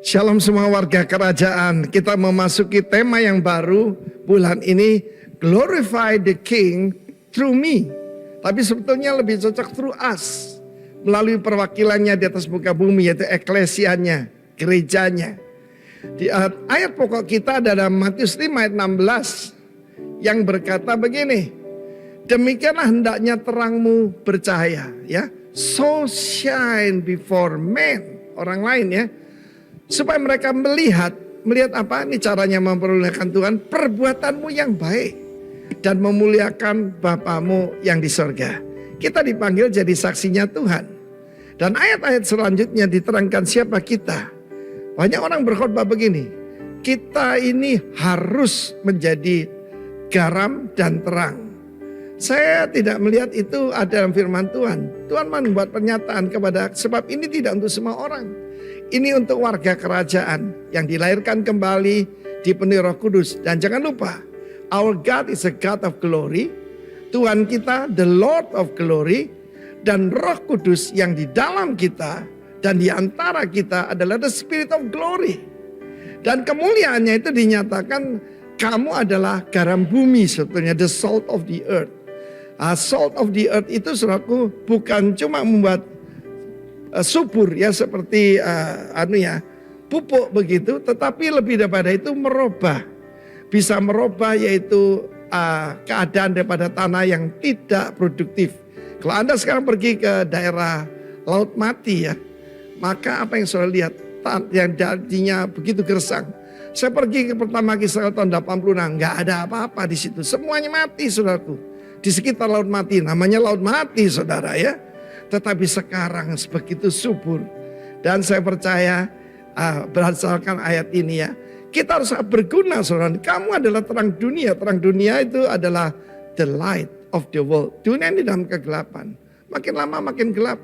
Shalom semua warga kerajaan. Kita memasuki tema yang baru bulan ini, Glorify the King through me. Tapi sebetulnya lebih cocok through us, melalui perwakilannya di atas muka bumi, yaitu eklesianya, gerejanya. Di ayat pokok kita ada dalam Matius 5 ayat 16 yang berkata begini, demikianlah hendaknya terangmu bercahaya, ya, so shine before men, orang lain ya, supaya mereka melihat apa? Ini caranya mempermuliakan Tuhan, perbuatanmu yang baik dan memuliakan Bapamu yang di sorga. Kita dipanggil jadi saksinya Tuhan. Dan ayat-ayat selanjutnya diterangkan siapa kita. Banyak orang berkhotbah begini, kita ini harus menjadi garam dan terang. Saya tidak melihat itu ada dalam firman Tuhan. Tuhan membuat pernyataan kepada, sebab ini tidak untuk semua orang. Ini untuk warga kerajaan yang dilahirkan kembali, dipenuhi Roh Kudus. Dan jangan lupa, our God is a God of glory. Tuhan kita, the Lord of glory. Dan Roh Kudus yang di dalam kita dan di antara kita adalah the Spirit of glory. Dan kemuliaannya itu dinyatakan, kamu adalah garam bumi sebetulnya, the salt of the earth. Salt of the earth itu saudaraku bukan cuma membuat subur ya seperti pupuk begitu, tetapi lebih daripada itu merubah, bisa merubah yaitu keadaan daripada tanah yang tidak produktif. Kalau Anda sekarang pergi ke daerah Laut Mati ya, maka apa yang saya lihat yang jadinya begitu gersang. Saya pergi ke pertama Israel tahun 86, nggak ada apa-apa di situ, semuanya mati saudaraku. Di sekitar Laut Mati, namanya Laut Mati saudara ya. Tetapi sekarang begitu subur. Dan saya percaya berdasarkan ayat ini ya, kita harus berguna saudara. Kamu adalah terang dunia. Terang dunia itu adalah the light of the world. Dunia ini dalam kegelapan. Makin lama makin gelap.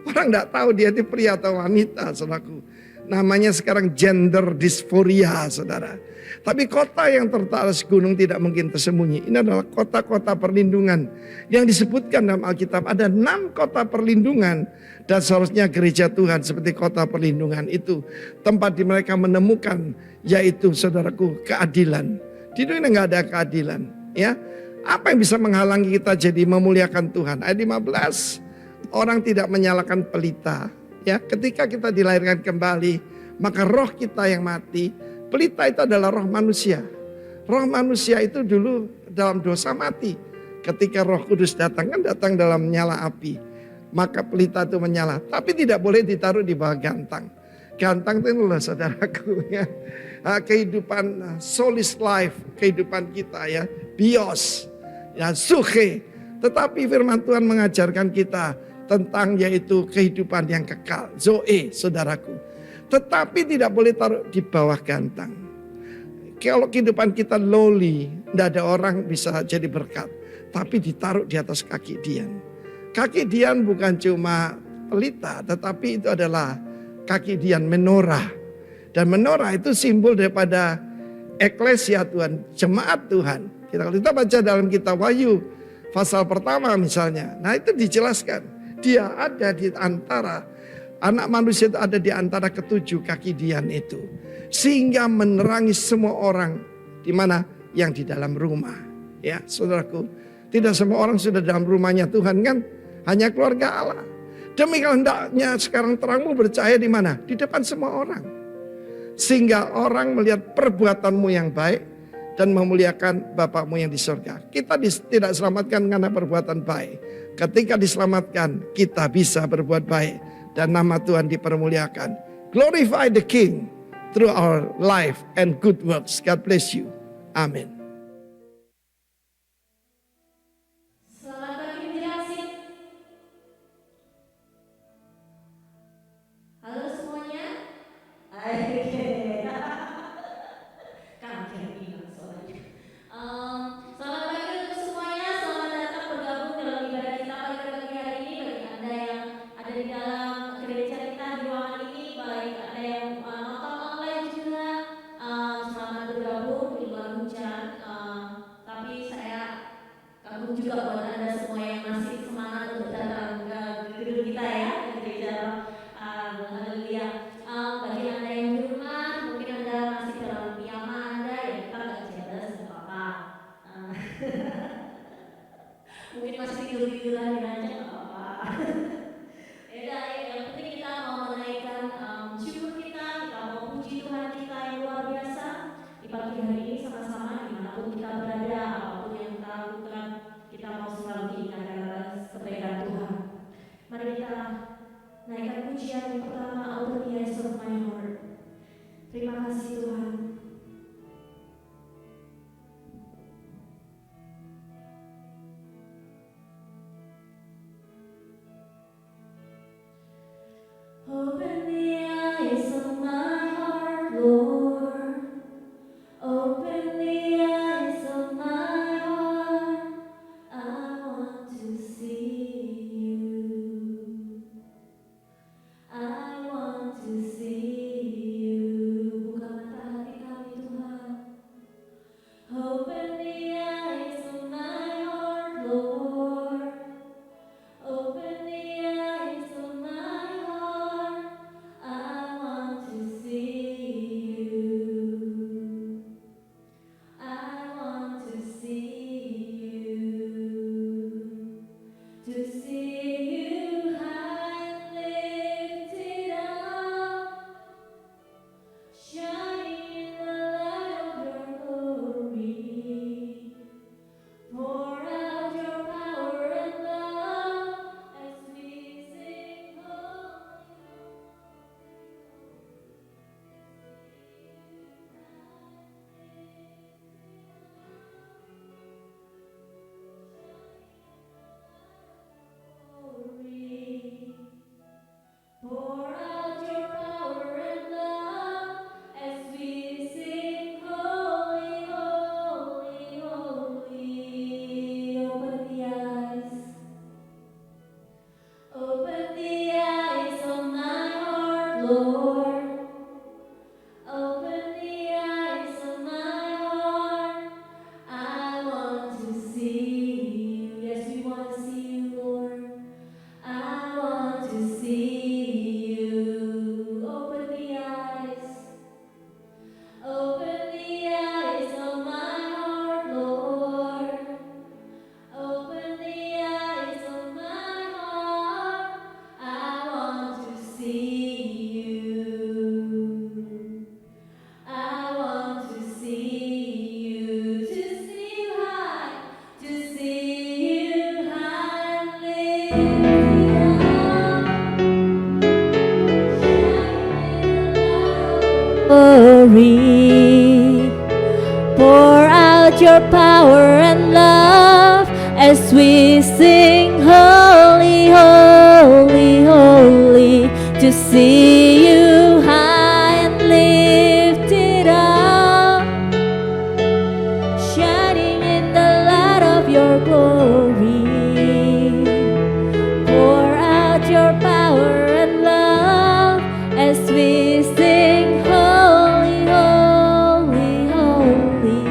Orang tidak tahu dia itu pria atau wanita saudaraku. Namanya sekarang gender dysphoria saudara. Tapi kota yang terletak atas gunung tidak mungkin tersembunyi. Ini adalah kota-kota perlindungan yang disebutkan dalam Alkitab. Ada 6 kota perlindungan dan seharusnya gereja Tuhan seperti kota perlindungan itu. Tempat di mereka menemukan yaitu saudaraku keadilan. Di dunia nggak ada keadilan. Ya, apa yang bisa menghalangi kita jadi memuliakan Tuhan? Ayat 15, orang tidak menyalakan pelita. Ya, ketika kita dilahirkan kembali, maka roh kita yang mati. Pelita itu adalah roh manusia. Roh manusia itu dulu dalam dosa mati. Ketika Roh Kudus datang, kan datang dalam nyala api. Maka pelita itu menyala. Tapi tidak boleh ditaruh di bawah gantang. Gantang itu loh saudaraku ya. Kehidupan solis life, kehidupan kita ya. Bios, ya suhe. Tetapi firman Tuhan mengajarkan kita tentang yaitu kehidupan yang kekal. Zoe saudaraku. Tetapi tidak boleh taruh di bawah gantang. Kalau kehidupan kita lowly, tidak ada orang bisa jadi berkat. Tapi ditaruh di atas kaki Dian. Kaki Dian bukan cuma pelita, tetapi itu adalah kaki Dian, menorah. Dan menorah itu simbol daripada eklesia Tuhan, jemaat Tuhan. Kalau kita baca dalam kitab Wahyu, pasal pertama misalnya. Nah itu dijelaskan. Dia ada di antara anak manusia, itu ada di antara ketujuh kaki Dian itu. Sehingga menerangi semua orang di mana yang di dalam rumah. Ya saudaraku, tidak semua orang sudah dalam rumahnya Tuhan kan. Hanya keluarga Allah. Demikian hendaknya sekarang terangmu bercahaya di mana? Di depan semua orang. Sehingga orang melihat perbuatanmu yang baik dan memuliakan Bapakmu yang di surga. Kita tidak selamatkan karena perbuatan baik. Ketika diselamatkan, kita bisa berbuat baik. Dan nama Tuhan dipermuliakan. Glorify the King through our life and good works. God bless you. Amin. Selamat pagi penjelasin. Halo semuanya. Kaget bilang soalnya. Selamat pagi untuk semuanya. Selamat datang bergabung dalam ibadah kita pada pagi hari ini. Bagi Anda yang ada di dalam gereja kita di ruangan ini, baik Anda yang nonton online juga, selamat bergabung di luar hujan. kita yang luar biasa. Di pagi hari ini sama-sama dimanapun kita berada, apapun yang kita lakukan, kita mau selalu diingat akan kebaikan Tuhan. Mari kita naikkan pujian yang pertama, Open the Eyes of My Heart. Terima kasih Tuhan. Open the eyes of my heart, Lord. Open the eyes of my heart. I want to see you. I want to see you. Buka mata hati kami Tuhan. Open the eyes of my heart, Lord. Open the eyes of my heart. I want to see you. I want to see you. To see you high and lifted up, shining in the light of your glory. Pour out your power and love as we sing holy. Pour out your power and love as we sing holy, holy, holy. Open the eyes. Open the eyes of my heart, Lord. Open the eyes of my heart. I want to see you. Yes, we want to see you, Lord. I want to see you. Open the eyes. Open the eyes of my heart, Lord. Open the eyes of my heart. I want to see you. I want to see you. To see you high. To see you high and lifted up. Glory. Pour out your power and love as we sing holy, holy, holy. To see you high and lifted up, shining in the light of your glory. Pour out your power and love as we sing holy, holy, holy.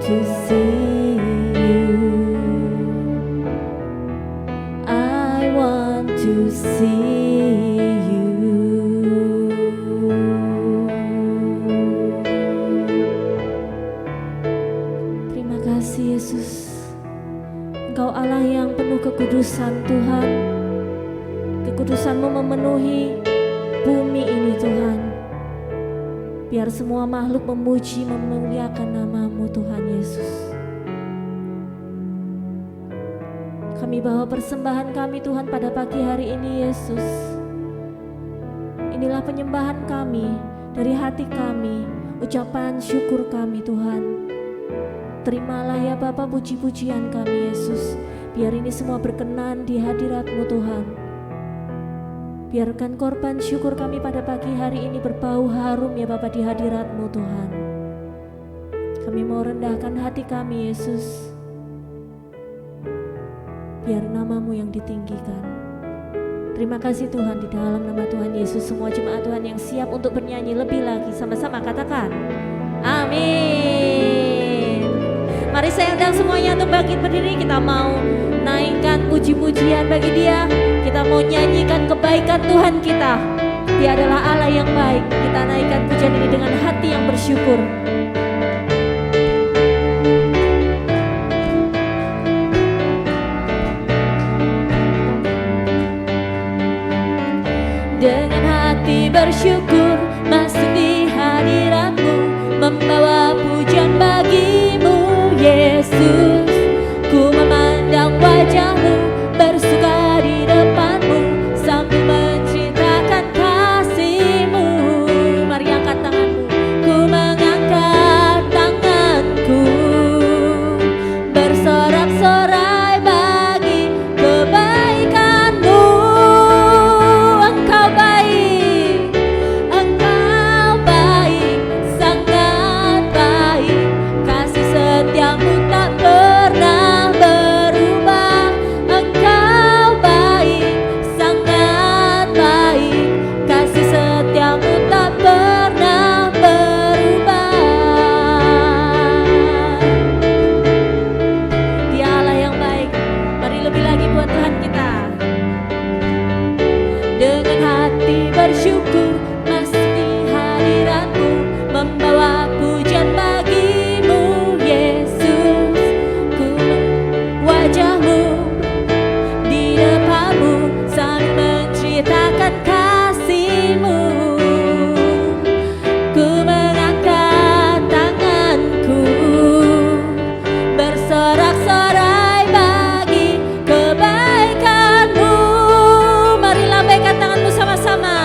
to see you. I want to see you. Terima kasih Yesus. Engkau Allah yang penuh kekudusan Tuhan. Kekudusan-Mu memenuhi bumi ini Tuhan. Biar semua makhluk memuji memuliakan nama-Mu Tuhan Yesus. Kami bawa persembahan kami Tuhan pada pagi hari ini Yesus. Inilah penyembahan kami dari hati kami, ucapan syukur kami Tuhan. Terimalah ya Bapa puji-pujian kami Yesus. Biar ini semua berkenan di hadirat-Mu Tuhan. Biarkan korban syukur kami pada pagi hari ini berbau harum ya Bapa di hadirat-Mu Tuhan. Kami mau rendahkan hati kami Yesus. Biar nama-Mu yang ditinggikan. Terima kasih Tuhan, di dalam nama Tuhan Yesus semua jemaat Tuhan yang siap untuk bernyanyi lebih lagi, sama-sama katakan amin. Mari saya undang semuanya untuk bangkit berdiri. Kita mau naikkan puji-pujian bagi Dia. Kita mau nyanyikan kebaikan Tuhan kita. Dia adalah Allah yang baik. Kita naikkan pujian ini dengan hati yang bersyukur. Dengan hati bersyukur masuk di hadirat-Mu, membawa pujian bagi-Mu Yesus. Ku memandang wajah-Mu, bersuka di depan-Mu, sambil menceritakan kasih-Mu. Mari angkat tanganmu. Ku mengangkat tanganku, bersorak-sorai bagi kebaikan-Mu. Engkau baik, Engkau baik, sangat baik. Kasih setia-Mu tak pernah berubah. Engkau baik, sangat baik. Kasih setia-Mu tak pernah berubah. Dia Allah yang baik. Mari lebih lagi buat Tuhan kita. Dengan hati bersyukur masuk di hadirat-Mu, membawa pujian bagi-Mu Yesus. Ku wajah-Mu di depan-Mu, sambil menceritakan kasih-Mu. Ku mengangkat tanganku, bersorak-sorai bagi kebaikan-Mu. Mari lambaikan tanganmu sama-sama.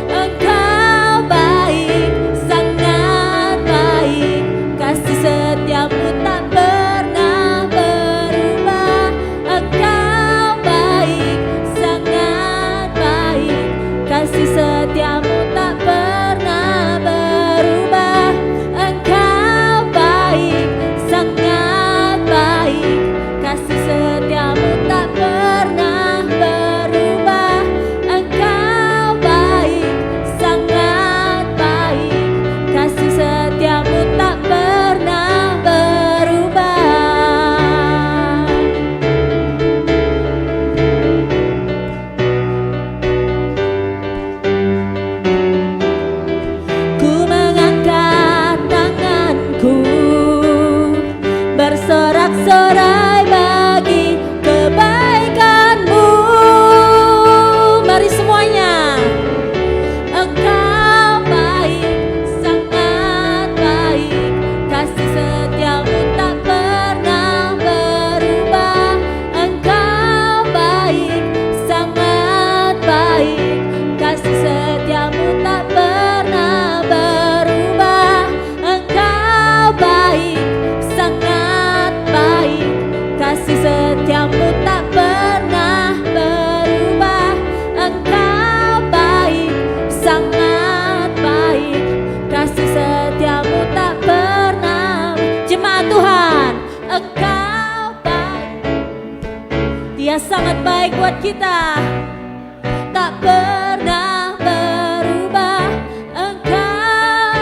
Engkau baik, sangat baik. Kasih setia-Mu tak pernah berubah. Engkau baik, sangat baik. Kasih setia-Mu tak pernah berubah. Engkau baik, sangat baik. Kasih setia-Mu tak pernah berubah. Engkau baik, sangat baik. Kasih setia-Mu tak pernah berubah. Ku mengangkat tanganku, bersorak-sorai bagi kebaikan-Mu. Mari semuanya. Engkau baik, sangat baik. Kasih setia-Mu tak pernah berubah. Engkau baik, sangat baik. Kasih setia-Mu tak pernah berubah. Engkau baik, sangat baik. Kasih setia-Mu tak pernah berubah. Engkau baik, sangat baik. Kasih setia-Mu tak pernah. Jemaat Tuhan, Engkau baik. Dia sangat baik buat kita, tak pernah berubah. Engkau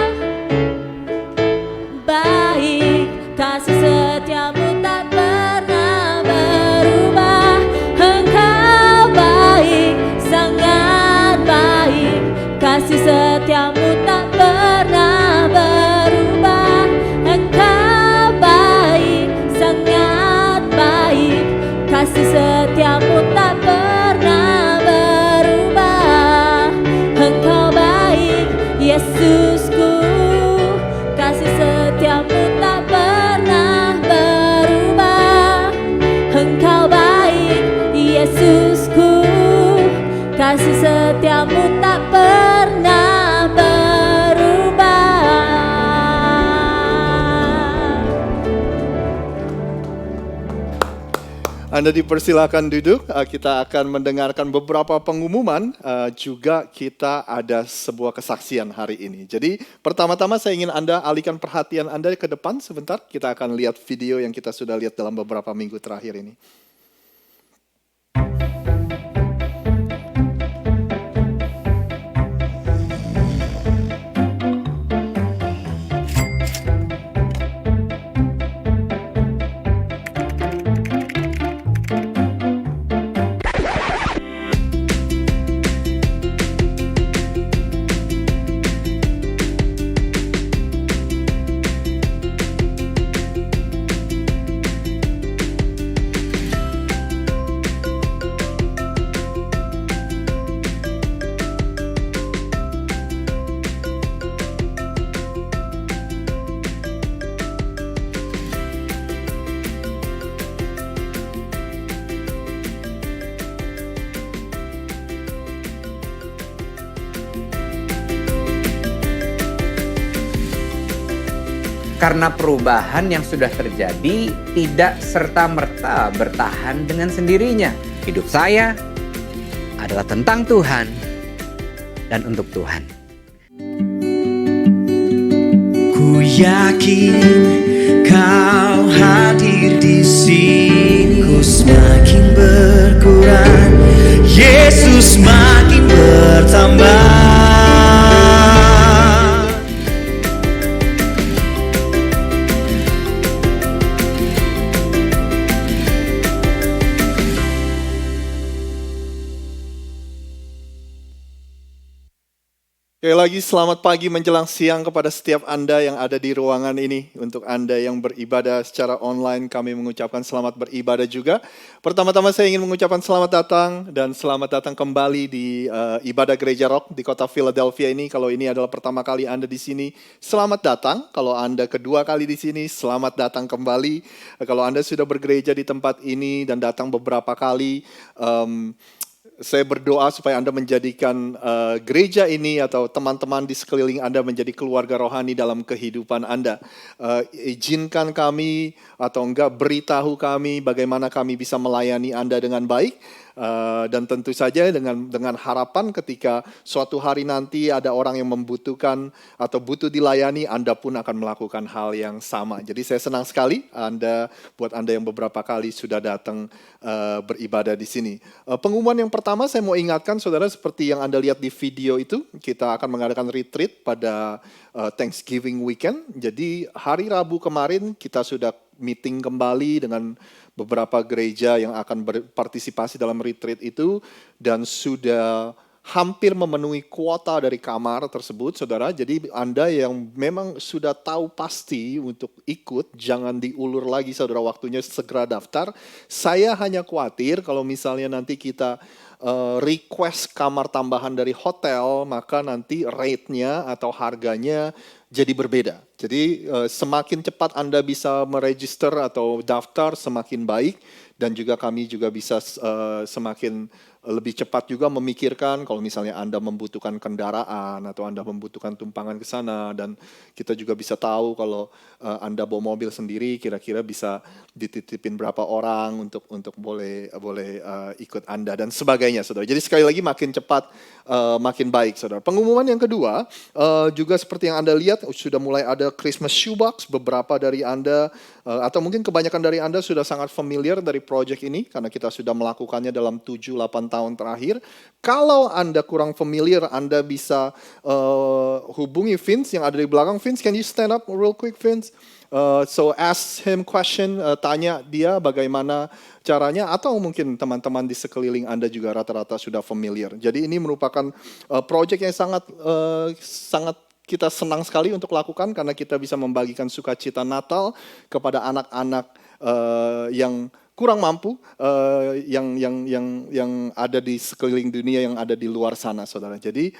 baik, kasih setiamu tak pernah berubah. Engkau baik, sangat baik, kasih setiamu tak pernah berubah. Engkau baik, sangat baik, kasih setiamu tak pernah berubah. Engkau baik, Yesusku, kasih setiamu tak pernah berubah. Engkau baik, Yesusku, kasih setiamu tak pernah berubah. Anda dipersilakan duduk, kita akan mendengarkan beberapa pengumuman, juga kita ada sebuah kesaksian hari ini. Jadi pertama-tama saya ingin Anda alihkan perhatian Anda ke depan sebentar, kita akan lihat video yang kita sudah lihat dalam beberapa minggu terakhir ini. Karena perubahan yang sudah terjadi tidak serta-merta bertahan dengan sendirinya. Hidup saya adalah tentang Tuhan dan untuk Tuhan. Ku yakin kau hadir di sini. Ku semakin berkurang, Yesus makin bertambah. Sekali lagi selamat pagi menjelang siang kepada setiap Anda yang ada di ruangan ini. Untuk Anda yang beribadah secara online, kami mengucapkan selamat beribadah juga. Pertama-tama saya ingin mengucapkan selamat datang dan selamat datang kembali di ibadah Gereja Rock di kota Philadelphia ini. Kalau ini adalah pertama kali Anda di sini, selamat datang. Kalau Anda kedua kali di sini, selamat datang kembali. Kalau Anda sudah bergereja di tempat ini dan datang beberapa kali, saya berdoa supaya Anda menjadikan gereja ini atau teman-teman di sekeliling Anda menjadi keluarga rohani dalam kehidupan Anda. Izinkan kami atau enggak beritahu kami bagaimana kami bisa melayani Anda dengan baik. Dan tentu saja dengan harapan ketika suatu hari nanti ada orang yang membutuhkan atau butuh dilayani, Anda pun akan melakukan hal yang sama. Jadi saya senang sekali buat Anda yang beberapa kali sudah datang beribadah di sini. Pengumuman yang pertama saya mau ingatkan saudara, seperti yang Anda lihat di video itu, kita akan mengadakan retreat pada Thanksgiving weekend. Jadi hari Rabu kemarin kita sudah meeting kembali dengan beberapa gereja yang akan berpartisipasi dalam retreat itu dan sudah hampir memenuhi kuota dari kamar tersebut, saudara. Jadi Anda yang memang sudah tahu pasti untuk ikut, jangan diulur lagi saudara, waktunya segera daftar. Saya hanya khawatir kalau misalnya nanti kita request kamar tambahan dari hotel, maka nanti rate-nya atau harganya jadi berbeda. Jadi semakin cepat Anda bisa meregister atau daftar semakin baik, dan juga kami juga bisa semakin lebih cepat juga memikirkan kalau misalnya Anda membutuhkan kendaraan atau Anda membutuhkan tumpangan ke sana, dan kita juga bisa tahu kalau Anda bawa mobil sendiri kira-kira bisa dititipin berapa orang untuk boleh ikut Anda dan sebagainya, saudara. Jadi sekali lagi makin cepat makin baik, saudara. Pengumuman yang kedua juga seperti yang Anda lihat sudah mulai ada Christmas shoebox. Beberapa dari Anda atau mungkin kebanyakan dari Anda sudah sangat familiar dari project ini karena kita sudah melakukannya dalam 7-8 tahun terakhir. Kalau Anda kurang familiar, Anda bisa hubungi Vince yang ada di belakang. Vince, can you stand up real quick, Vince? So ask him question, tanya dia bagaimana caranya, atau mungkin teman-teman di sekeliling Anda juga rata-rata sudah familiar. Jadi ini merupakan project yang sangat kita senang sekali untuk lakukan karena kita bisa membagikan sukacita Natal kepada anak-anak yang kurang mampu, yang ada di sekeliling dunia, yang ada di luar sana, saudara. Jadi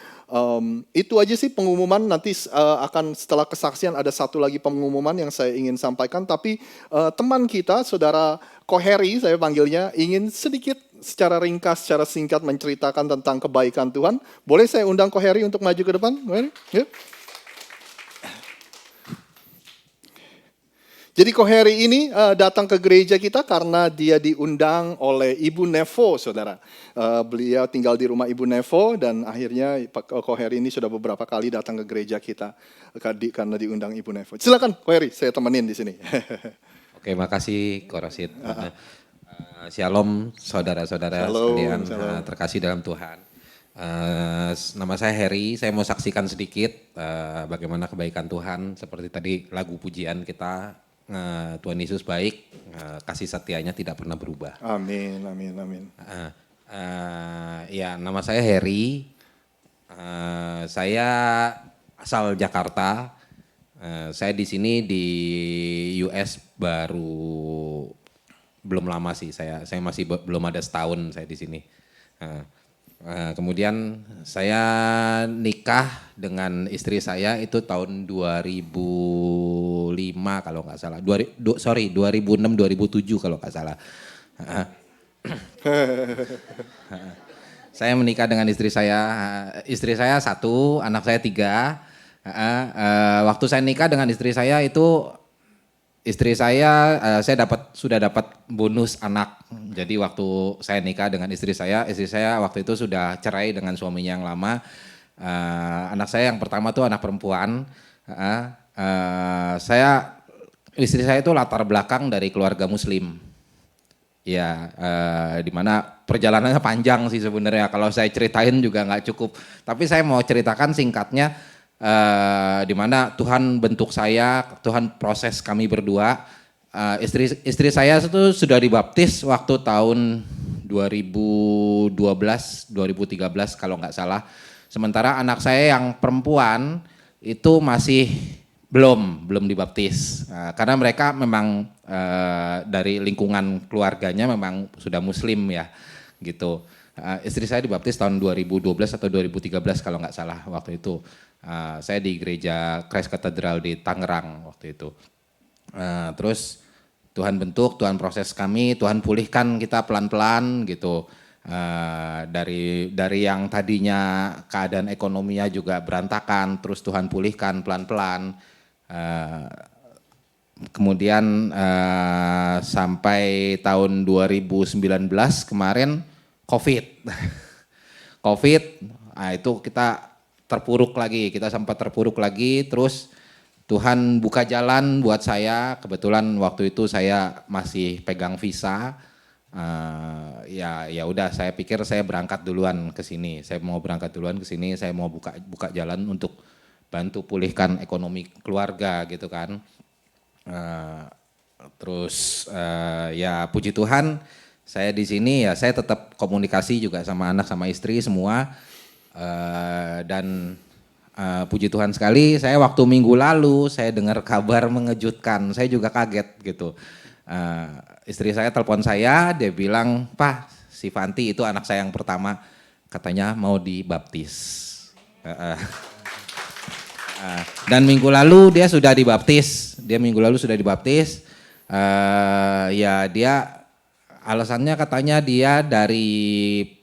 itu aja sih pengumuman. Nanti akan setelah kesaksian ada satu lagi pengumuman yang saya ingin sampaikan. Tapi teman kita, saudara Koheri, saya panggilnya, ingin sedikit secara ringkas, secara singkat menceritakan tentang kebaikan Tuhan. Boleh saya undang Koheri untuk maju ke depan? Koheri? Yuk. Jadi Koheri ini datang ke gereja kita karena dia diundang oleh Ibu Nevo, saudara. Beliau tinggal di rumah Ibu Nevo dan akhirnya Koheri ini sudah beberapa kali datang ke gereja kita karena diundang Ibu Nevo. Silakan Koheri, saya temenin di sini. Oke, makasih Korosid. Shalom saudara-saudara sekalian, terkasih dalam Tuhan. Nama saya Heri, saya mau saksikan sedikit bagaimana kebaikan Tuhan. Seperti tadi lagu pujian kita, Tuhan Yesus baik, kasih setianya tidak pernah berubah. Amin, amin, amin. Ya, nama saya Heri, saya asal Jakarta. Saya di sini di US baru belum lama sih, saya masih belum ada setahun saya di sini. Kemudian saya nikah dengan istri saya itu tahun 2005 kalau nggak salah, 2006-2007 kalau nggak salah. Saya menikah dengan istri saya satu, anak saya 3. Waktu saya nikah dengan istri saya itu, saya sudah dapat bonus anak. Jadi waktu saya nikah dengan istri saya waktu itu sudah cerai dengan suaminya yang lama. Anak saya yang pertama tuh anak perempuan. Istri saya itu latar belakang dari keluarga Muslim. Ya, di mana perjalanannya panjang sih sebenarnya. Kalau saya ceritain juga nggak cukup. Tapi saya mau ceritakan singkatnya. Di mana Tuhan bentuk saya, Tuhan proses kami berdua. Istri saya itu sudah dibaptis waktu tahun 2012, 2013 kalau nggak salah. Sementara anak saya yang perempuan itu masih belum dibaptis. Karena mereka memang dari lingkungan keluarganya memang sudah Muslim ya, gitu. Istri saya dibaptis tahun 2012 atau 2013 kalau nggak salah waktu itu. Saya di gereja Christ Katedral di Tangerang waktu itu. Terus Tuhan bentuk, Tuhan proses kami, Tuhan pulihkan kita pelan-pelan gitu. Dari yang tadinya keadaan ekonominya juga berantakan, terus Tuhan pulihkan pelan-pelan. Kemudian sampai tahun 2019 kemarin COVID. Itu kita sempat terpuruk lagi, terus Tuhan buka jalan buat saya. Kebetulan waktu itu saya masih pegang visa. Ya udah, saya pikir saya berangkat duluan ke sini. Saya mau buka jalan untuk bantu pulihkan ekonomi keluarga gitu kan. Terus ya puji Tuhan, saya di sini ya saya tetap komunikasi juga sama anak sama istri semua. Dan puji Tuhan sekali, saya waktu minggu lalu saya dengar kabar mengejutkan, saya juga kaget gitu. Istri saya telepon saya, dia bilang, "Pak, si Fanti itu anak saya yang pertama, katanya mau dibaptis." Dan minggu lalu dia sudah dibaptis. Ya dia alasannya katanya dia dari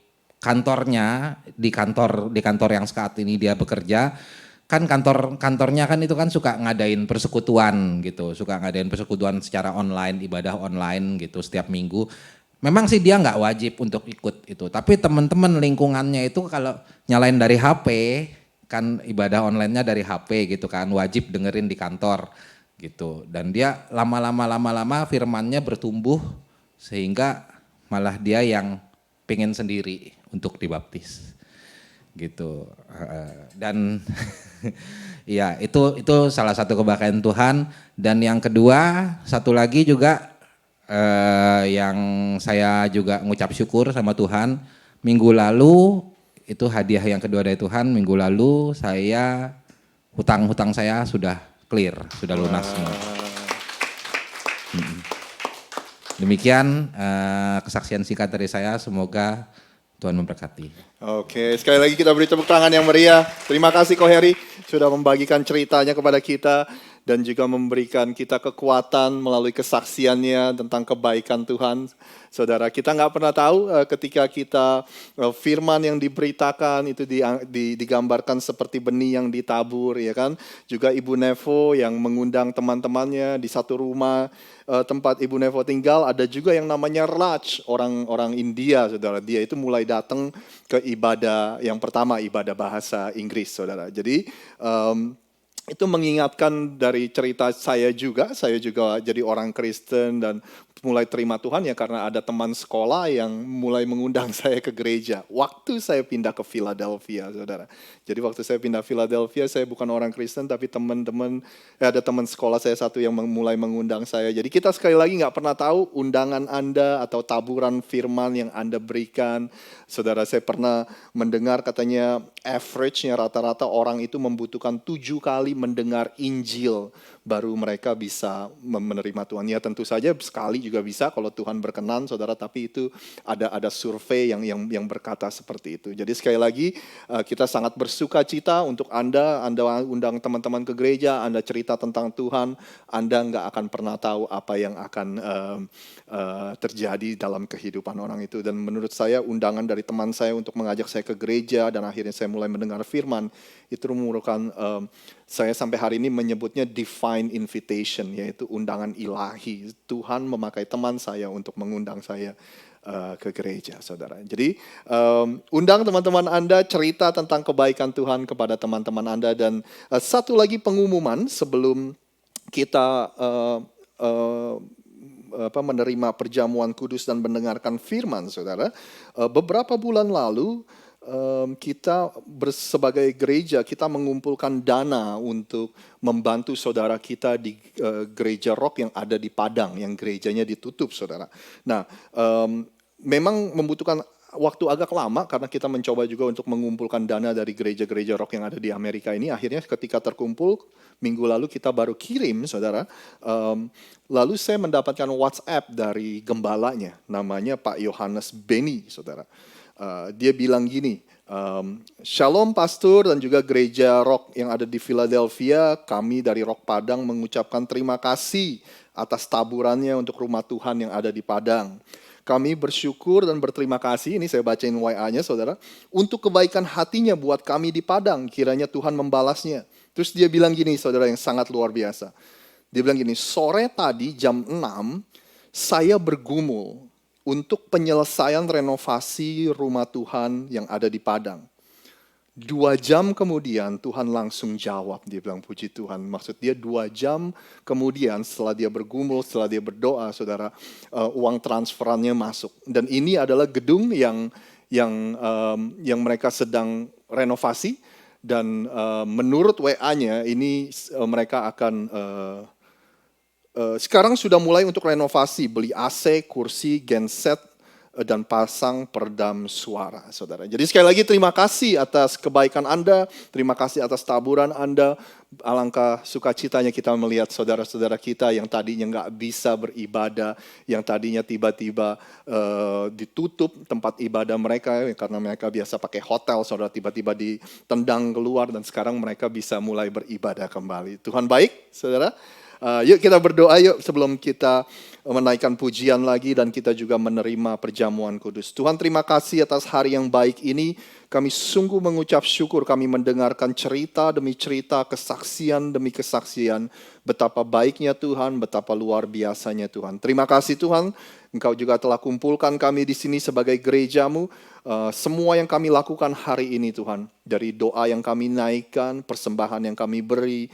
kantornya, di kantor yang saat ini dia bekerja, kan kantornya kan itu kan suka ngadain persekutuan gitu, secara online, ibadah online gitu setiap minggu. Memang sih dia nggak wajib untuk ikut itu, tapi teman-teman lingkungannya itu kalau nyalain dari HP, kan ibadah online-nya dari HP gitu kan, wajib dengerin di kantor gitu. Dan dia lama-lama firmannya bertumbuh sehingga malah dia yang pengen sendiri untuk dibaptis gitu. Dan Iya, itu salah satu kebahagiaan Tuhan. Dan yang kedua, satu lagi juga yang saya juga ngucap syukur sama Tuhan. Minggu lalu itu hadiah yang kedua dari Tuhan. Minggu lalu saya hutang-hutang saya sudah clear, sudah lunas semua. Demikian kesaksian singkat dari saya. Semoga Tuhan memberkati. Oke, sekali lagi kita beri tepuk tangan yang meriah. Terima kasih Ko Heri sudah membagikan ceritanya kepada kita dan juga memberikan kita kekuatan melalui kesaksiannya tentang kebaikan Tuhan. Saudara, kita nggak pernah tahu ketika kita firman yang diberitakan itu digambarkan seperti benih yang ditabur, ya kan? Juga Ibu Nevo yang mengundang teman-temannya di satu rumah tempat Ibu Nevo tinggal, ada juga yang namanya Raj, orang India, saudara. Dia itu mulai datang ke ibadah yang pertama, ibadah bahasa Inggris, saudara. Jadi itu mengingatkan dari cerita saya juga jadi orang Kristen dan mulai terima Tuhan ya karena ada teman sekolah yang mulai mengundang saya ke gereja. Waktu saya pindah ke Philadelphia, saudara. Jadi waktu saya pindah Philadelphia, saya bukan orang Kristen tapi ada teman sekolah saya satu yang mulai mengundang saya. Jadi kita sekali lagi nggak pernah tahu undangan Anda atau taburan firman yang Anda berikan. Saudara, saya pernah mendengar katanya average-nya rata-rata orang itu membutuhkan 7 kali mendengar Injil baru mereka bisa menerima Tuhan. Ya tentu saja sekali juga bisa kalau Tuhan berkenan, saudara. Tapi itu ada survei yang berkata seperti itu. Jadi sekali lagi kita sangat bersuka cita untuk Anda undang teman-teman ke gereja, Anda cerita tentang Tuhan, Anda nggak akan pernah tahu apa yang akan terjadi dalam kehidupan orang itu. Dan menurut saya undangan dari teman saya untuk mengajak saya ke gereja dan akhirnya saya mulai mendengar firman itu merupakan saya sampai hari ini menyebutnya divine invitation, yaitu undangan ilahi. Tuhan memakai teman saya untuk mengundang saya ke gereja, saudara. Jadi undang teman-teman Anda, cerita tentang kebaikan Tuhan kepada teman-teman Anda. Dan satu lagi pengumuman sebelum kita menerima perjamuan kudus dan mendengarkan firman, saudara. Beberapa bulan lalu kita sebagai gereja kita mengumpulkan dana untuk membantu saudara kita di gereja Rock yang ada di Padang, yang gerejanya ditutup, saudara. Nah, memang membutuhkan waktu agak lama karena kita mencoba juga untuk mengumpulkan dana dari gereja-gereja Rock yang ada di Amerika ini. Akhirnya ketika terkumpul minggu lalu kita baru kirim, saudara. Lalu saya mendapatkan WhatsApp dari gembalanya, namanya Pak Yohanes Beni, saudara. Dia bilang gini, Shalom Pastor dan juga gereja Rock yang ada di Philadelphia, kami dari Rock Padang mengucapkan terima kasih atas taburannya untuk rumah Tuhan yang ada di Padang. Kami bersyukur dan berterima kasih, ini saya bacain WA-nya saudara, untuk kebaikan hatinya buat kami di Padang, kiranya Tuhan membalasnya. Terus dia bilang gini saudara yang sangat luar biasa, dia bilang gini, sore tadi jam 6 saya bergumul untuk penyelesaian renovasi rumah Tuhan yang ada di Padang. 2 jam kemudian Tuhan langsung jawab, dia bilang puji Tuhan. Maksud dia 2 jam kemudian setelah dia bergumul, setelah dia berdoa, saudara, uang transferannya masuk. Dan ini adalah gedung yang mereka sedang renovasi. Dan menurut WA-nya ini mereka akan sekarang sudah mulai untuk renovasi, beli AC, kursi, genset, dan pasang peredam suara, saudara. Jadi sekali lagi terima kasih atas kebaikan Anda, terima kasih atas taburan Anda. Alangkah sukacitanya kita melihat saudara-saudara kita yang tadinya nggak bisa beribadah, yang tadinya tiba-tiba ditutup tempat ibadah mereka karena mereka biasa pakai hotel, saudara, tiba-tiba ditendang keluar dan sekarang mereka bisa mulai beribadah kembali. Tuhan baik, saudara. Yuk kita berdoa yuk sebelum kita menaikkan pujian lagi dan kita juga menerima perjamuan kudus. Tuhan terima kasih atas hari yang baik ini. Kami sungguh mengucap syukur, kami mendengarkan cerita demi cerita, kesaksian demi kesaksian. Betapa baiknya Tuhan, betapa luar biasanya Tuhan. Terima kasih Tuhan, Engkau juga telah kumpulkan kami di sini sebagai gerejamu. Semua yang kami lakukan hari ini Tuhan, dari doa yang kami naikkan, persembahan yang kami beri,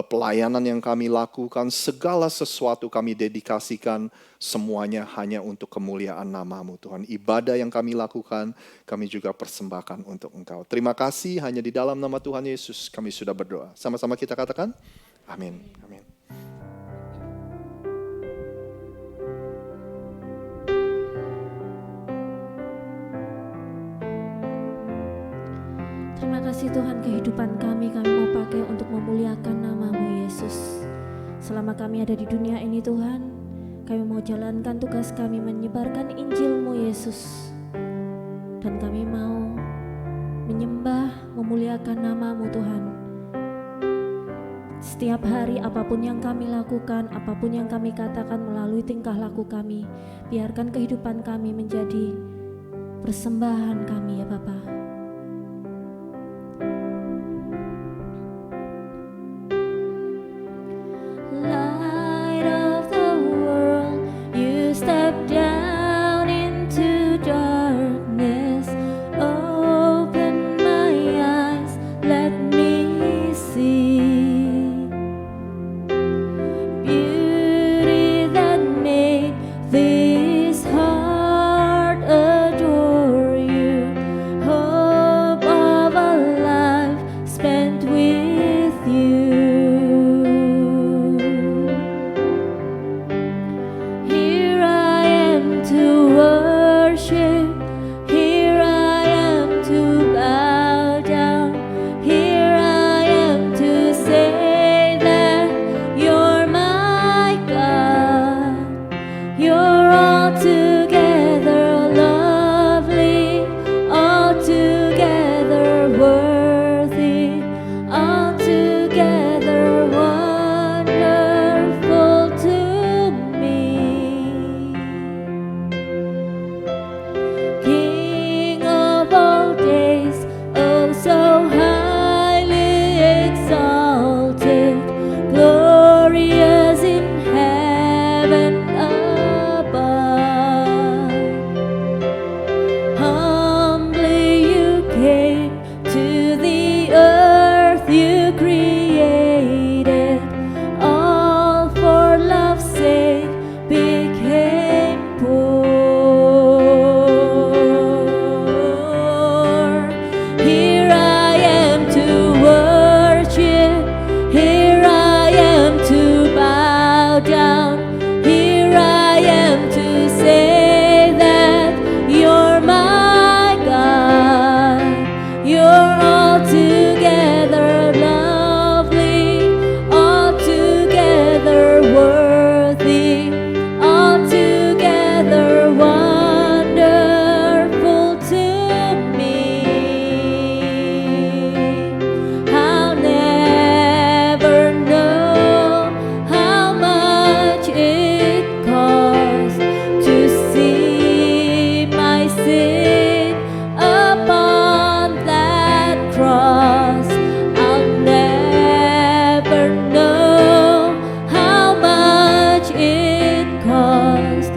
pelayanan yang kami lakukan, segala sesuatu kami dedikasikan Tuhan, semuanya hanya untuk kemuliaan nama-Mu Tuhan. Ibadah yang kami lakukan, kami juga persembahkan untuk Engkau. Terima kasih, hanya di dalam nama Tuhan Yesus kami sudah berdoa. Sama-sama kita katakan, amin. Amin. Terima kasih Tuhan, kehidupan kami mau pakai untuk memuliakan nama-Mu Yesus. Selama kami ada di dunia ini Tuhan, kami mau jalankan tugas kami menyebarkan Injil-Mu Yesus. Dan kami mau menyembah, memuliakan nama-Mu Tuhan. Setiap hari apapun yang kami lakukan, apapun yang kami katakan melalui tingkah laku kami, biarkan kehidupan kami menjadi persembahan kami ya Bapa. Light of the world, you step down into darkness. Open my eyes, let me see beauty that made this heart adore you. Hope of a life spent with you. Here I am to worship, here I am to bow down, here I am to say that you're my God. You're altogether lovely, altogether worthy, altogether wonderful to me. King of all days, oh so highly exalted, glorious in heaven above. Humbly you came to the earth you created, all for love's sake became poor. Here I am to worship, here I am to bow down, here I am to say that you're my God. You're altogether lovely, altogether worthy, altogether wonderful to me. I'll never know how much it costs to see my sin upon that cross. I'll never know how much it costs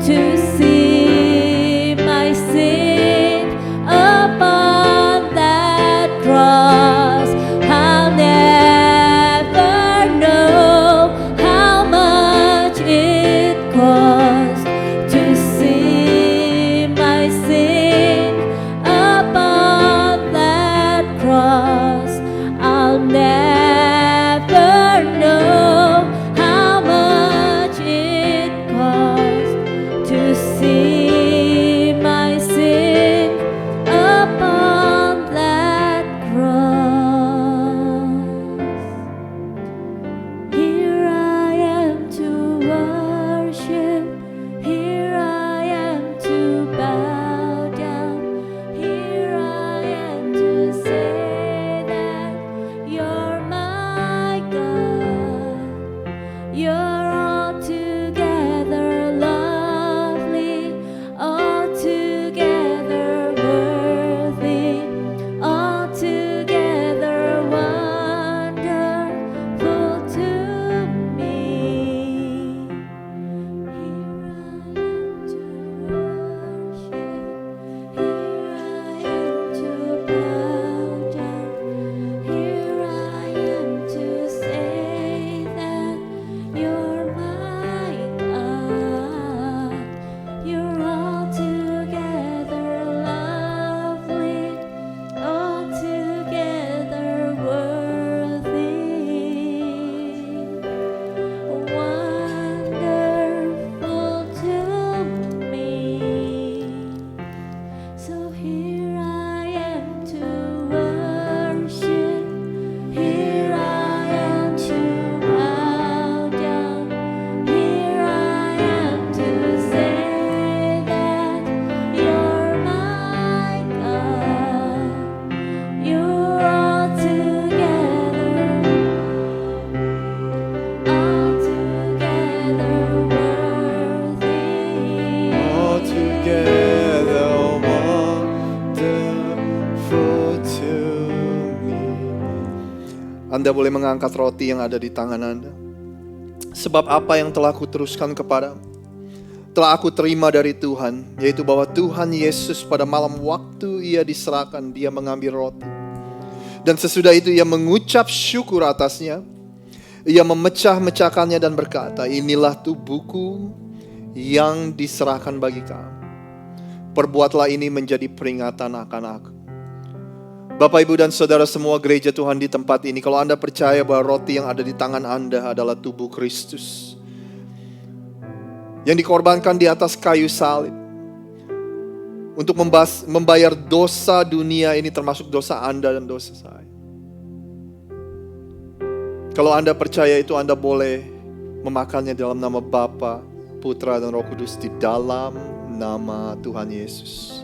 to see my sin upon that cross. I'll never know how much it costs to see my sin upon that cross. I'll never know how much it costs. Anda boleh mengangkat roti yang ada di tangan Anda. Sebab apa yang telah kuteruskan kepadamu, telah aku terima dari Tuhan, yaitu bahwa Tuhan Yesus pada malam waktu ia diserahkan, dia mengambil roti. Dan sesudah itu ia mengucap syukur atasnya, ia memecah-mecahkannya dan berkata, inilah tubuhku yang diserahkan bagi kamu. Perbuatlah ini menjadi peringatan akan aku. Bapak, Ibu, dan Saudara semua gereja Tuhan di tempat ini, kalau Anda percaya bahwa roti yang ada di tangan Anda adalah tubuh Kristus yang dikorbankan di atas kayu salib untuk membayar dosa dunia ini, termasuk dosa Anda dan dosa saya. Kalau Anda percaya itu, Anda boleh memakannya dalam nama Bapa, Putra, dan Roh Kudus, di dalam nama Tuhan Yesus.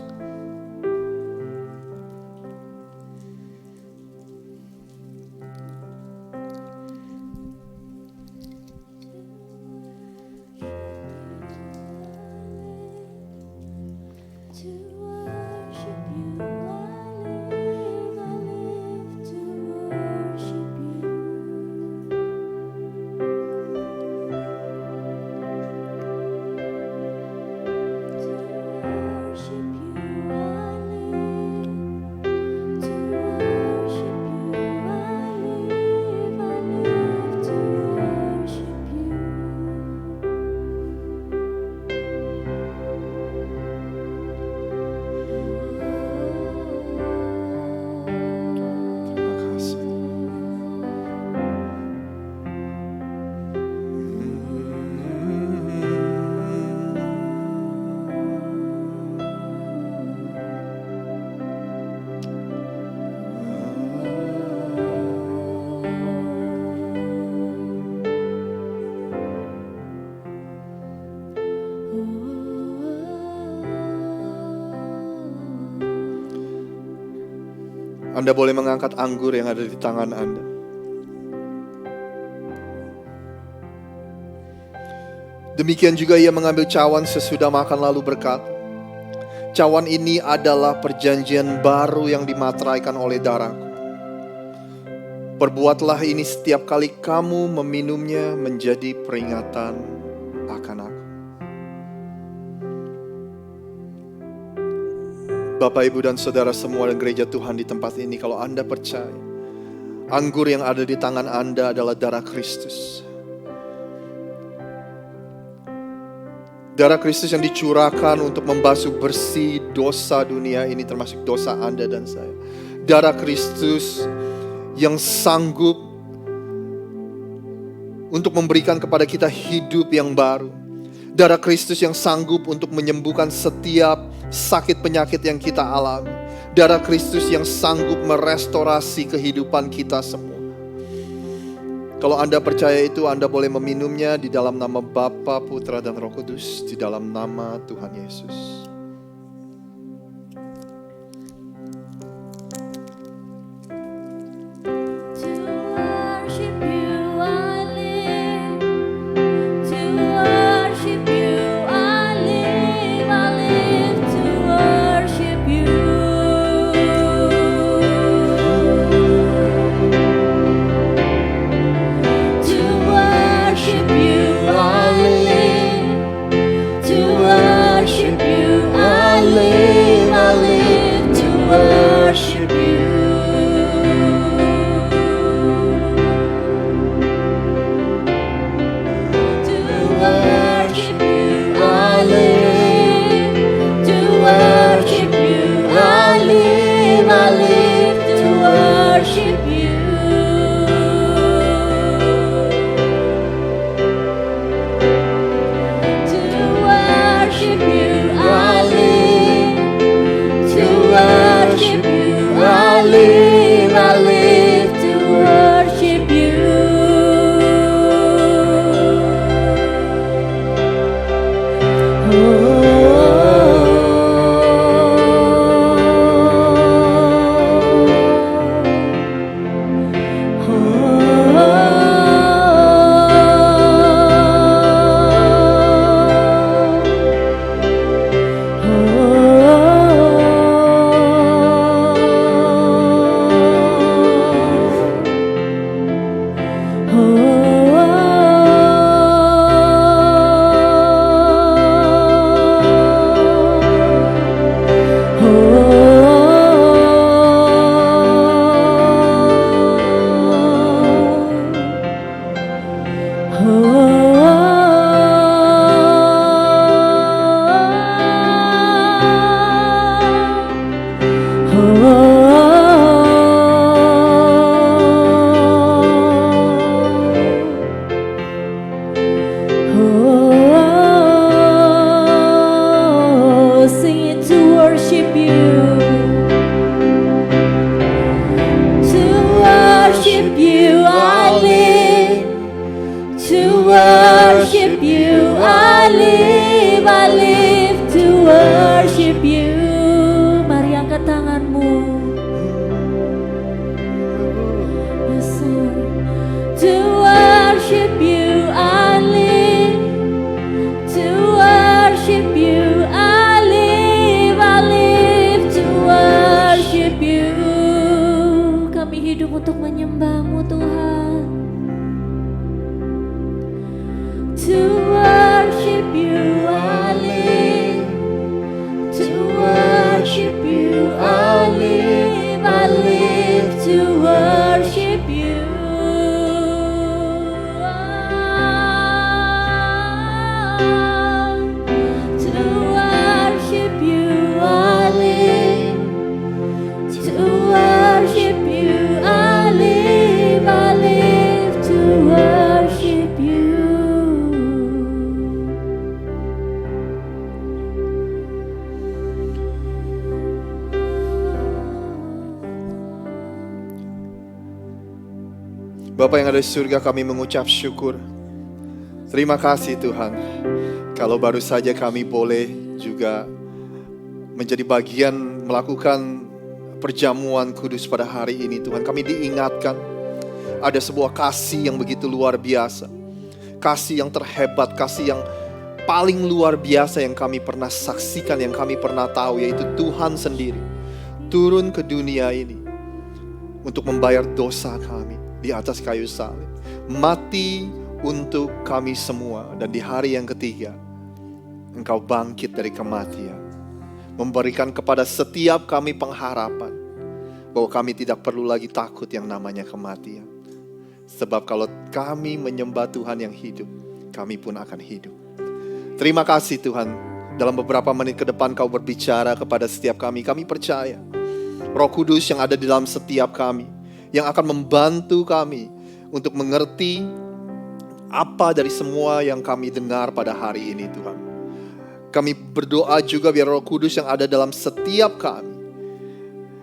Anda boleh mengangkat anggur yang ada di tangan Anda. Demikian juga ia mengambil cawan sesudah makan lalu berkata, cawan ini adalah perjanjian baru yang dimateraikan oleh darahku. Perbuatlah ini setiap kali kamu meminumnya menjadi peringatan akan aku. Bapak, Ibu, dan Saudara semua dan gereja Tuhan di tempat ini, kalau Anda percaya anggur yang ada di tangan Anda adalah darah Kristus. Darah Kristus yang dicurahkan untuk membasuh bersih dosa dunia ini, termasuk dosa Anda dan saya. Darah Kristus yang sanggup untuk memberikan kepada kita hidup yang baru. Darah Kristus yang sanggup untuk menyembuhkan setiap sakit penyakit yang kita alami. Darah Kristus yang sanggup merestorasi kehidupan kita semua. Kalau Anda percaya itu, Anda boleh meminumnya di dalam nama Bapa, Putra, dan Roh Kudus, di dalam nama Tuhan Yesus. I live to worship you. Mari angkat tanganmu. Yes, Lord. To worship you I live. To worship you I live to worship you. Kami hidup untuk menyembah-Mu Tuhan. To worship you I live. To worship you I live to worship you. To worship you I live. To worship you I live to worship you. Bapa yang ada di surga, kami mengucap syukur. Terima kasih Tuhan. Kalau baru saja kami boleh juga menjadi bagian melakukan perjamuan kudus pada hari ini Tuhan. Kami diingatkan ada sebuah kasih yang begitu luar biasa. Kasih yang terhebat, kasih yang paling luar biasa yang kami pernah saksikan, yang kami pernah tahu, yaitu Tuhan sendiri turun ke dunia ini untuk membayar dosa kami di atas kayu salib, mati untuk kami semua, dan di hari yang ketiga Engkau bangkit dari kematian, memberikan kepada setiap kami pengharapan bahwa kami tidak perlu lagi takut yang namanya kematian. Sebab kalau kami menyembah Tuhan yang hidup, kami pun akan hidup. Terima kasih Tuhan, dalam beberapa menit ke depan Kau berbicara kepada setiap kami. Kami percaya Roh Kudus yang ada di dalam setiap kami, yang akan membantu kami untuk mengerti apa dari semua yang kami dengar pada hari ini Tuhan. Kami berdoa juga biar Roh Kudus yang ada dalam setiap kami,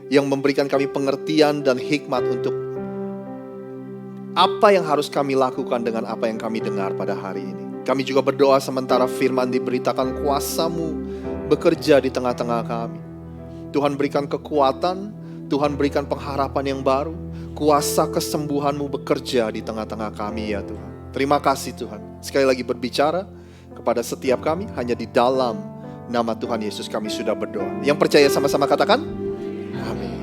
yang memberikan kami pengertian dan hikmat untuk apa yang harus kami lakukan dengan apa yang kami dengar pada hari ini. Kami juga berdoa sementara firman diberitakan, kuasa-Mu bekerja di tengah-tengah kami. Tuhan berikan kekuatan, Tuhan berikan pengharapan yang baru, kuasa kesembuhan-Mu bekerja di tengah-tengah kami ya Tuhan. Terima kasih Tuhan. Sekali lagi berbicara kepada setiap kami, hanya di dalam nama Tuhan Yesus kami sudah berdoa. Yang percaya sama-sama katakan, amin. Amin.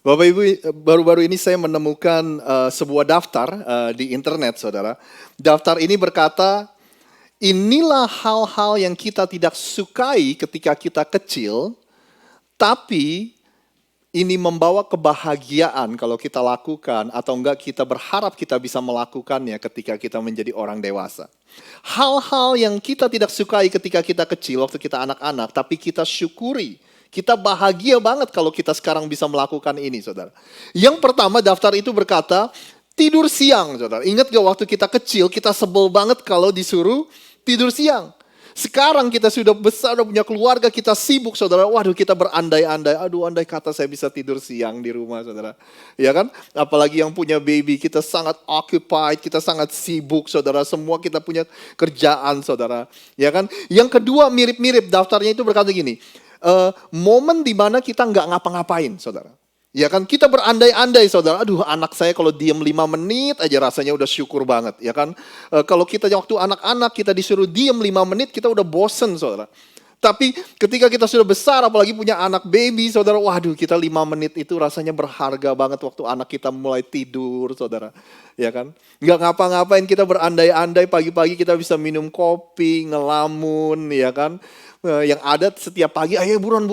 Bapak Ibu, baru-baru ini saya menemukan sebuah daftar di internet, saudara. Daftar ini berkata, inilah hal-hal yang kita tidak sukai ketika kita kecil, tapi ini membawa kebahagiaan kalau kita lakukan, atau enggak kita berharap kita bisa melakukannya ketika kita menjadi orang dewasa. Hal-hal yang kita tidak sukai ketika kita kecil, waktu kita anak-anak, tapi kita syukuri. Kita bahagia banget kalau kita sekarang bisa melakukan ini, saudara. Yang pertama daftar itu berkata, tidur siang, saudara. Ingat gak waktu kita kecil, kita sebel banget kalau disuruh tidur siang. Sekarang kita sudah besar, udah punya keluarga, kita sibuk, saudara. Waduh, kita berandai-andai. Aduh, andai kata saya bisa tidur siang di rumah, saudara. Ya kan? Apalagi yang punya baby, kita sangat occupied, kita sangat sibuk, saudara. Semua kita punya kerjaan, saudara. Ya kan? Yang kedua mirip-mirip, daftarnya itu berkata gini, momen di mana kita nggak ngapa-ngapain, saudara. Ya kan, kita berandai-andai, saudara. Aduh, anak saya kalau diam 5 menit aja rasanya udah syukur banget, ya kan. Kalau kita waktu anak-anak kita disuruh diam 5 menit, kita udah bosen, saudara. Tapi ketika kita sudah besar, apalagi punya anak baby, saudara, waduh, kita 5 menit itu rasanya berharga banget waktu anak kita mulai tidur, saudara. Ya kan, nggak ngapa-ngapain, kita berandai-andai, pagi-pagi kita bisa minum kopi, ngelamun, ya kan. yang ada setiap pagi, ayo buruan,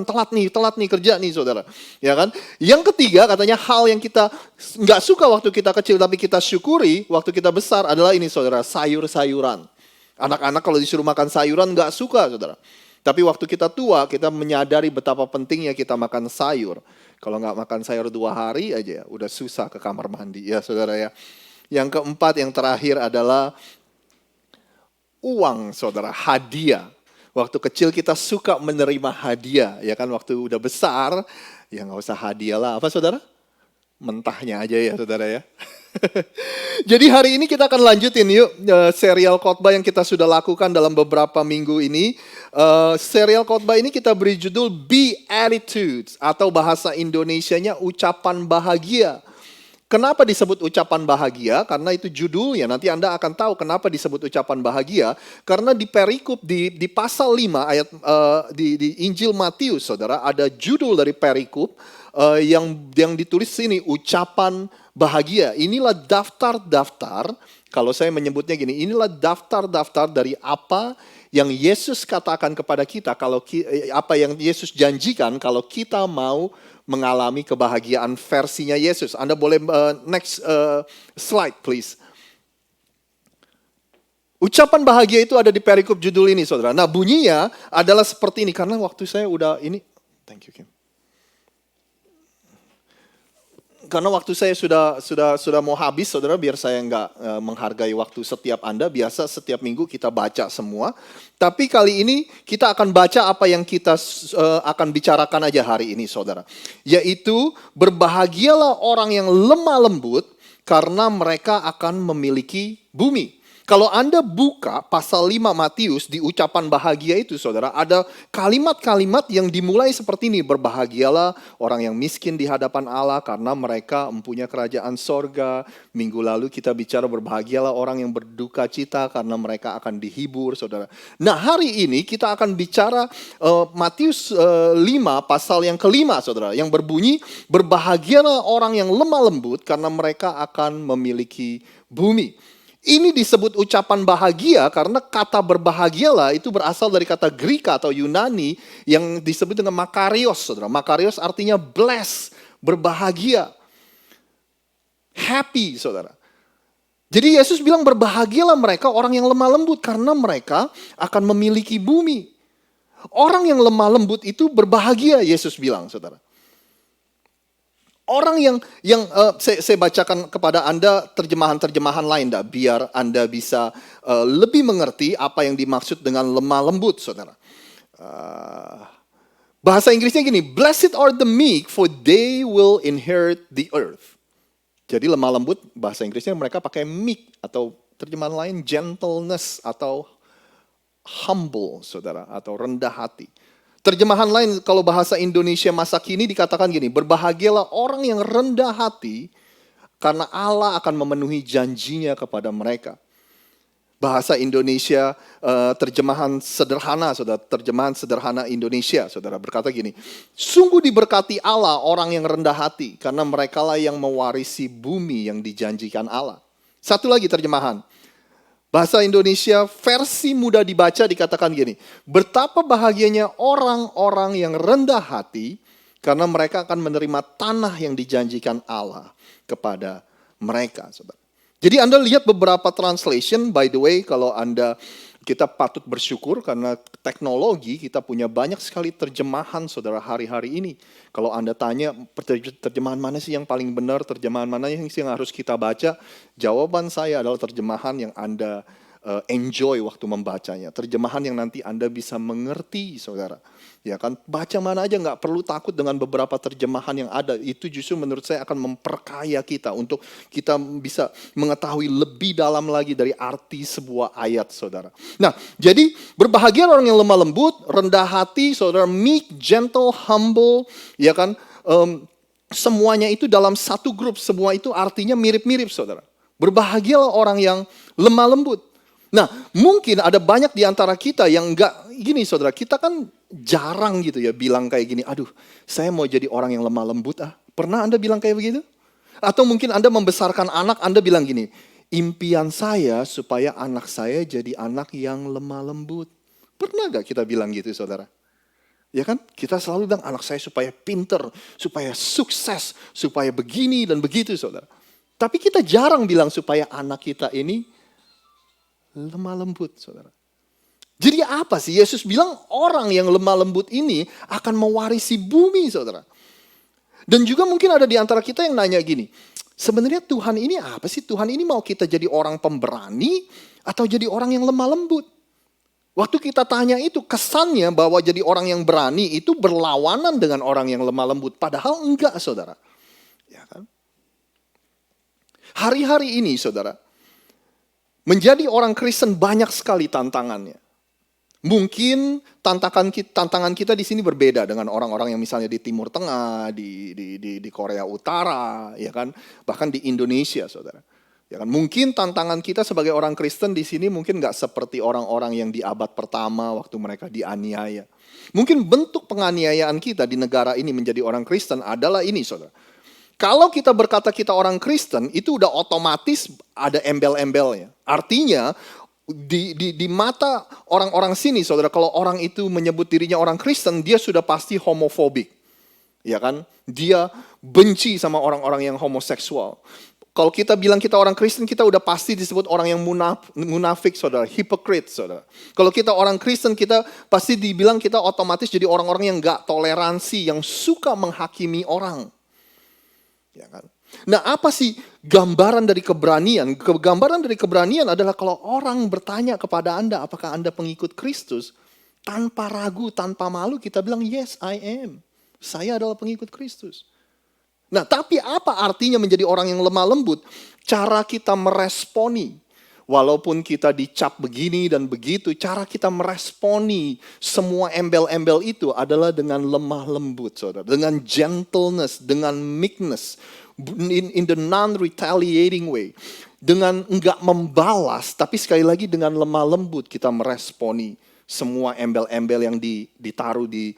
telat nih kerja nih saudara. Ya kan? Yang ketiga katanya hal yang kita nggak suka waktu kita kecil tapi kita syukuri waktu kita besar adalah ini saudara, sayur-sayuran. Anak-anak kalau disuruh makan sayuran nggak suka saudara. Tapi waktu kita tua kita menyadari betapa pentingnya kita makan sayur. Kalau nggak makan sayur 2 hari aja udah susah ke kamar mandi ya saudara ya. Yang keempat yang terakhir adalah uang saudara, hadiah. Waktu kecil kita suka menerima hadiah, ya kan? Waktu udah besar, ya nggak usah hadiah lah. Apa saudara? Mentahnya aja ya saudara ya. Jadi hari ini kita akan lanjutin yuk serial khotbah yang kita sudah lakukan dalam beberapa minggu ini. Serial khotbah ini kita beri judul Beatitudes atau bahasa Indonesianya ucapan bahagia. Kenapa disebut ucapan bahagia? Karena itu judulnya, nanti Anda akan tahu kenapa disebut ucapan bahagia. Karena di perikop, di pasal 5 ayat di Injil Matius, saudara, ada judul dari perikop yang ditulis sini, ucapan bahagia. Inilah daftar-daftar, kalau saya menyebutnya gini, inilah daftar-daftar dari apa yang Yesus katakan kepada kita, apa yang Yesus janjikan kalau kita mau mengalami kebahagiaan versinya Yesus. Anda boleh next slide please. Ucapan bahagia itu ada di perikop judul ini saudara. Nah bunyinya adalah seperti ini. Karena waktu saya udah ini. Thank you Kim. Karena waktu saya sudah mau habis saudara, biar saya nggak menghargai waktu setiap Anda. Biasa setiap minggu kita baca semua. Tapi kali ini kita akan baca apa yang kita akan bicarakan aja hari ini saudara. Yaitu berbahagialah orang yang lemah lembut karena mereka akan memiliki bumi. Kalau Anda buka pasal 5 Matius di ucapan bahagia itu saudara, ada kalimat-kalimat yang dimulai seperti ini. Berbahagialah orang yang miskin di hadapan Allah karena mereka mempunyai kerajaan sorga. Minggu lalu kita bicara berbahagialah orang yang berduka cita karena mereka akan dihibur saudara. Nah hari ini kita akan bicara Matius 5 pasal yang kelima saudara. Yang berbunyi berbahagialah orang yang lemah lembut karena mereka akan memiliki bumi. Ini disebut ucapan bahagia karena kata berbahagialah itu berasal dari kata Greka atau Yunani yang disebut dengan makarios, saudara. Makarios artinya bless, berbahagia, happy, saudara. Jadi Yesus bilang berbahagialah mereka orang yang lemah lembut karena mereka akan memiliki bumi. Orang yang lemah lembut itu berbahagia, Yesus bilang, saudara. Orang yang saya bacakan kepada Anda terjemahan-terjemahan lain biar Anda bisa lebih mengerti apa yang dimaksud dengan lemah lembut, saudara. Bahasa Inggrisnya gini, blessed are the meek for they will inherit the earth. Jadi lemah lembut bahasa Inggrisnya mereka pakai meek atau terjemahan lain gentleness atau humble, saudara, atau rendah hati. Terjemahan lain kalau bahasa Indonesia masa kini dikatakan gini, berbahagialah orang yang rendah hati karena Allah akan memenuhi janjinya kepada mereka. Bahasa Indonesia terjemahan sederhana, saudara, terjemahan sederhana Indonesia, saudara, berkata gini, sungguh diberkati Allah orang yang rendah hati karena merekalah yang mewarisi bumi yang dijanjikan Allah. Satu lagi terjemahan. Bahasa Indonesia versi mudah dibaca dikatakan gini, betapa bahagianya orang-orang yang rendah hati karena mereka akan menerima tanah yang dijanjikan Allah kepada mereka. Saudara. Jadi Anda lihat beberapa translation, by the way kalau kita patut bersyukur karena teknologi kita punya banyak sekali terjemahan saudara hari-hari ini. Kalau Anda tanya terjemahan mana sih yang paling benar, terjemahan mana yang harus kita baca, jawaban saya adalah terjemahan yang Anda enjoy waktu membacanya. Terjemahan yang nanti Anda bisa mengerti saudara. Ya kan, baca mana aja nggak perlu takut dengan beberapa terjemahan yang ada. Itu justru menurut saya akan memperkaya kita untuk kita bisa mengetahui lebih dalam lagi dari arti sebuah ayat, saudara. Nah, jadi berbahagia orang yang lemah lembut, rendah hati, saudara, meek, gentle, humble, ya kan. Semuanya itu dalam satu grup, semua itu artinya mirip-mirip, saudara. Berbahagialah orang yang lemah lembut. Nah, mungkin ada banyak di antara kita yang enggak gini saudara, kita kan jarang gitu ya bilang kayak gini, aduh saya mau jadi orang yang lemah lembut ah. Pernah Anda bilang kayak begitu? Atau mungkin Anda membesarkan anak, Anda bilang gini, impian saya supaya anak saya jadi anak yang lemah lembut. Pernah gak kita bilang gitu saudara? Ya kan? Kita selalu bilang anak saya supaya pinter, supaya sukses, supaya begini dan begitu saudara. Tapi kita jarang bilang supaya anak kita ini lemah lembut saudara. Jadi apa sih? Yesus bilang orang yang lemah lembut ini akan mewarisi bumi saudara. Dan juga mungkin ada di antara kita yang nanya gini, sebenarnya Tuhan ini apa sih? Tuhan ini mau kita jadi orang pemberani atau jadi orang yang lemah lembut? Waktu kita tanya itu kesannya bahwa jadi orang yang berani itu berlawanan dengan orang yang lemah lembut. Padahal enggak saudara. Ya kan? Hari-hari ini saudara, menjadi orang Kristen banyak sekali tantangannya. Mungkin tantangan kita di sini berbeda dengan orang-orang yang misalnya di Timur Tengah, di Korea Utara, ya kan, bahkan di Indonesia, saudara. Ya kan, mungkin tantangan kita sebagai orang Kristen di sini mungkin nggak seperti orang-orang yang di abad pertama waktu mereka dianiaya. Mungkin bentuk penganiayaan kita di negara ini menjadi orang Kristen adalah ini, saudara. Kalau kita berkata kita orang Kristen, itu udah otomatis ada embel-embelnya. Artinya di mata orang-orang sini, saudara, kalau orang itu menyebut dirinya orang Kristen, dia sudah pasti homofobik, ya kan? Dia benci sama orang-orang yang homoseksual. Kalau kita bilang kita orang Kristen, kita udah pasti disebut orang yang munafik, saudara, hypocrite, saudara. Kalau kita orang Kristen, kita pasti dibilang kita otomatis jadi orang-orang yang gak toleransi, yang suka menghakimi orang, ya kan? Nah, apa sih gambaran dari keberanian? Gambaran dari keberanian adalah kalau orang bertanya kepada Anda, apakah Anda pengikut Kristus? Tanpa ragu, tanpa malu kita bilang, yes I am. Saya adalah pengikut Kristus. Nah, tapi apa artinya menjadi orang yang lemah lembut? Cara kita meresponi. Walaupun kita dicap begini dan begitu, cara kita meresponi semua embel-embel itu adalah dengan lemah lembut, saudara. Dengan gentleness, dengan meekness. In the non-retaliating way. Dengan enggak membalas, tapi sekali lagi dengan lemah lembut kita meresponi semua embel-embel yang ditaruh di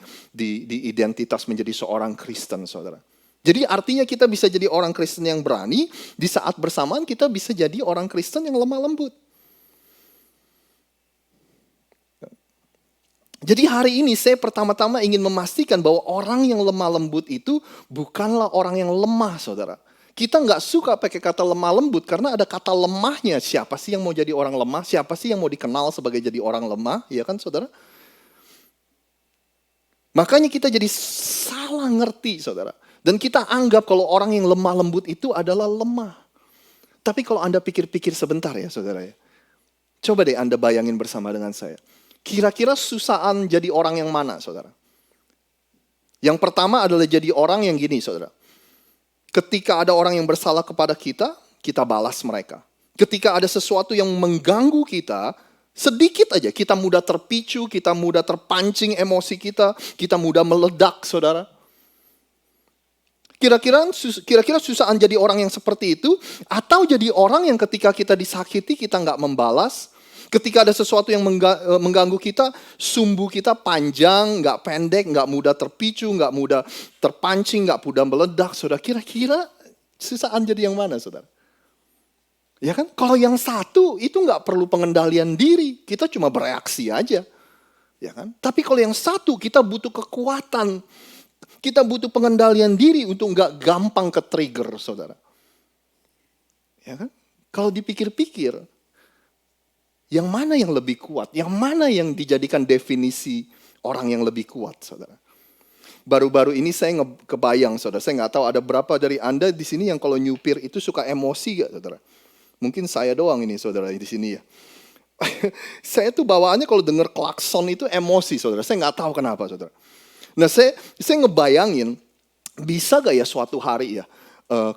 identitas menjadi seorang Kristen, saudara. Jadi artinya kita bisa jadi orang Kristen yang berani, di saat bersamaan kita bisa jadi orang Kristen yang lemah lembut. Jadi hari ini saya pertama-tama ingin memastikan bahwa orang yang lemah lembut itu bukanlah orang yang lemah, saudara. Kita nggak suka pakai kata lemah lembut karena ada kata lemahnya. Siapa sih yang mau jadi orang lemah? Siapa sih yang mau dikenal sebagai jadi orang lemah? Ya kan, saudara? Makanya kita jadi salah ngerti, saudara. Dan kita anggap kalau orang yang lemah lembut itu adalah lemah. Tapi kalau Anda pikir-pikir sebentar ya, saudara ya. Coba deh Anda bayangin bersama dengan saya. Kira-kira susahan jadi orang yang mana, saudara? Yang pertama adalah jadi orang yang gini, saudara. Ketika ada orang yang bersalah kepada kita, kita balas mereka. Ketika ada sesuatu yang mengganggu kita, sedikit aja kita mudah terpicu, kita mudah terpancing emosi kita mudah meledak, saudara. Kira-kira susahan jadi orang yang seperti itu, atau jadi orang yang ketika kita disakiti kita nggak membalas. Ketika ada sesuatu yang mengganggu kita, sumbu kita panjang, nggak pendek, nggak mudah terpicu, nggak mudah terpancing, nggak mudah meledak. Saudara, kira-kira susahan jadi yang mana, saudara? Ya kan? Kalau yang satu itu nggak perlu pengendalian diri, kita cuma bereaksi aja, ya kan? Tapi kalau yang satu kita butuh kekuatan, kita butuh pengendalian diri untuk nggak gampang ke trigger, saudara. Ya kan? Kalau dipikir-pikir, yang mana yang lebih kuat? Yang mana yang dijadikan definisi orang yang lebih kuat, saudara? Baru-baru ini saya kebayang, saudara. Saya nggak tahu ada berapa dari Anda di sini yang kalau nyupir itu suka emosi gak, saudara? Mungkin saya doang ini, saudara, di sini ya. Saya tuh bawaannya kalau dengar klakson itu emosi, saudara. Saya nggak tahu kenapa, saudara. Nah, saya ngebayangin, bisa gak ya suatu hari ya,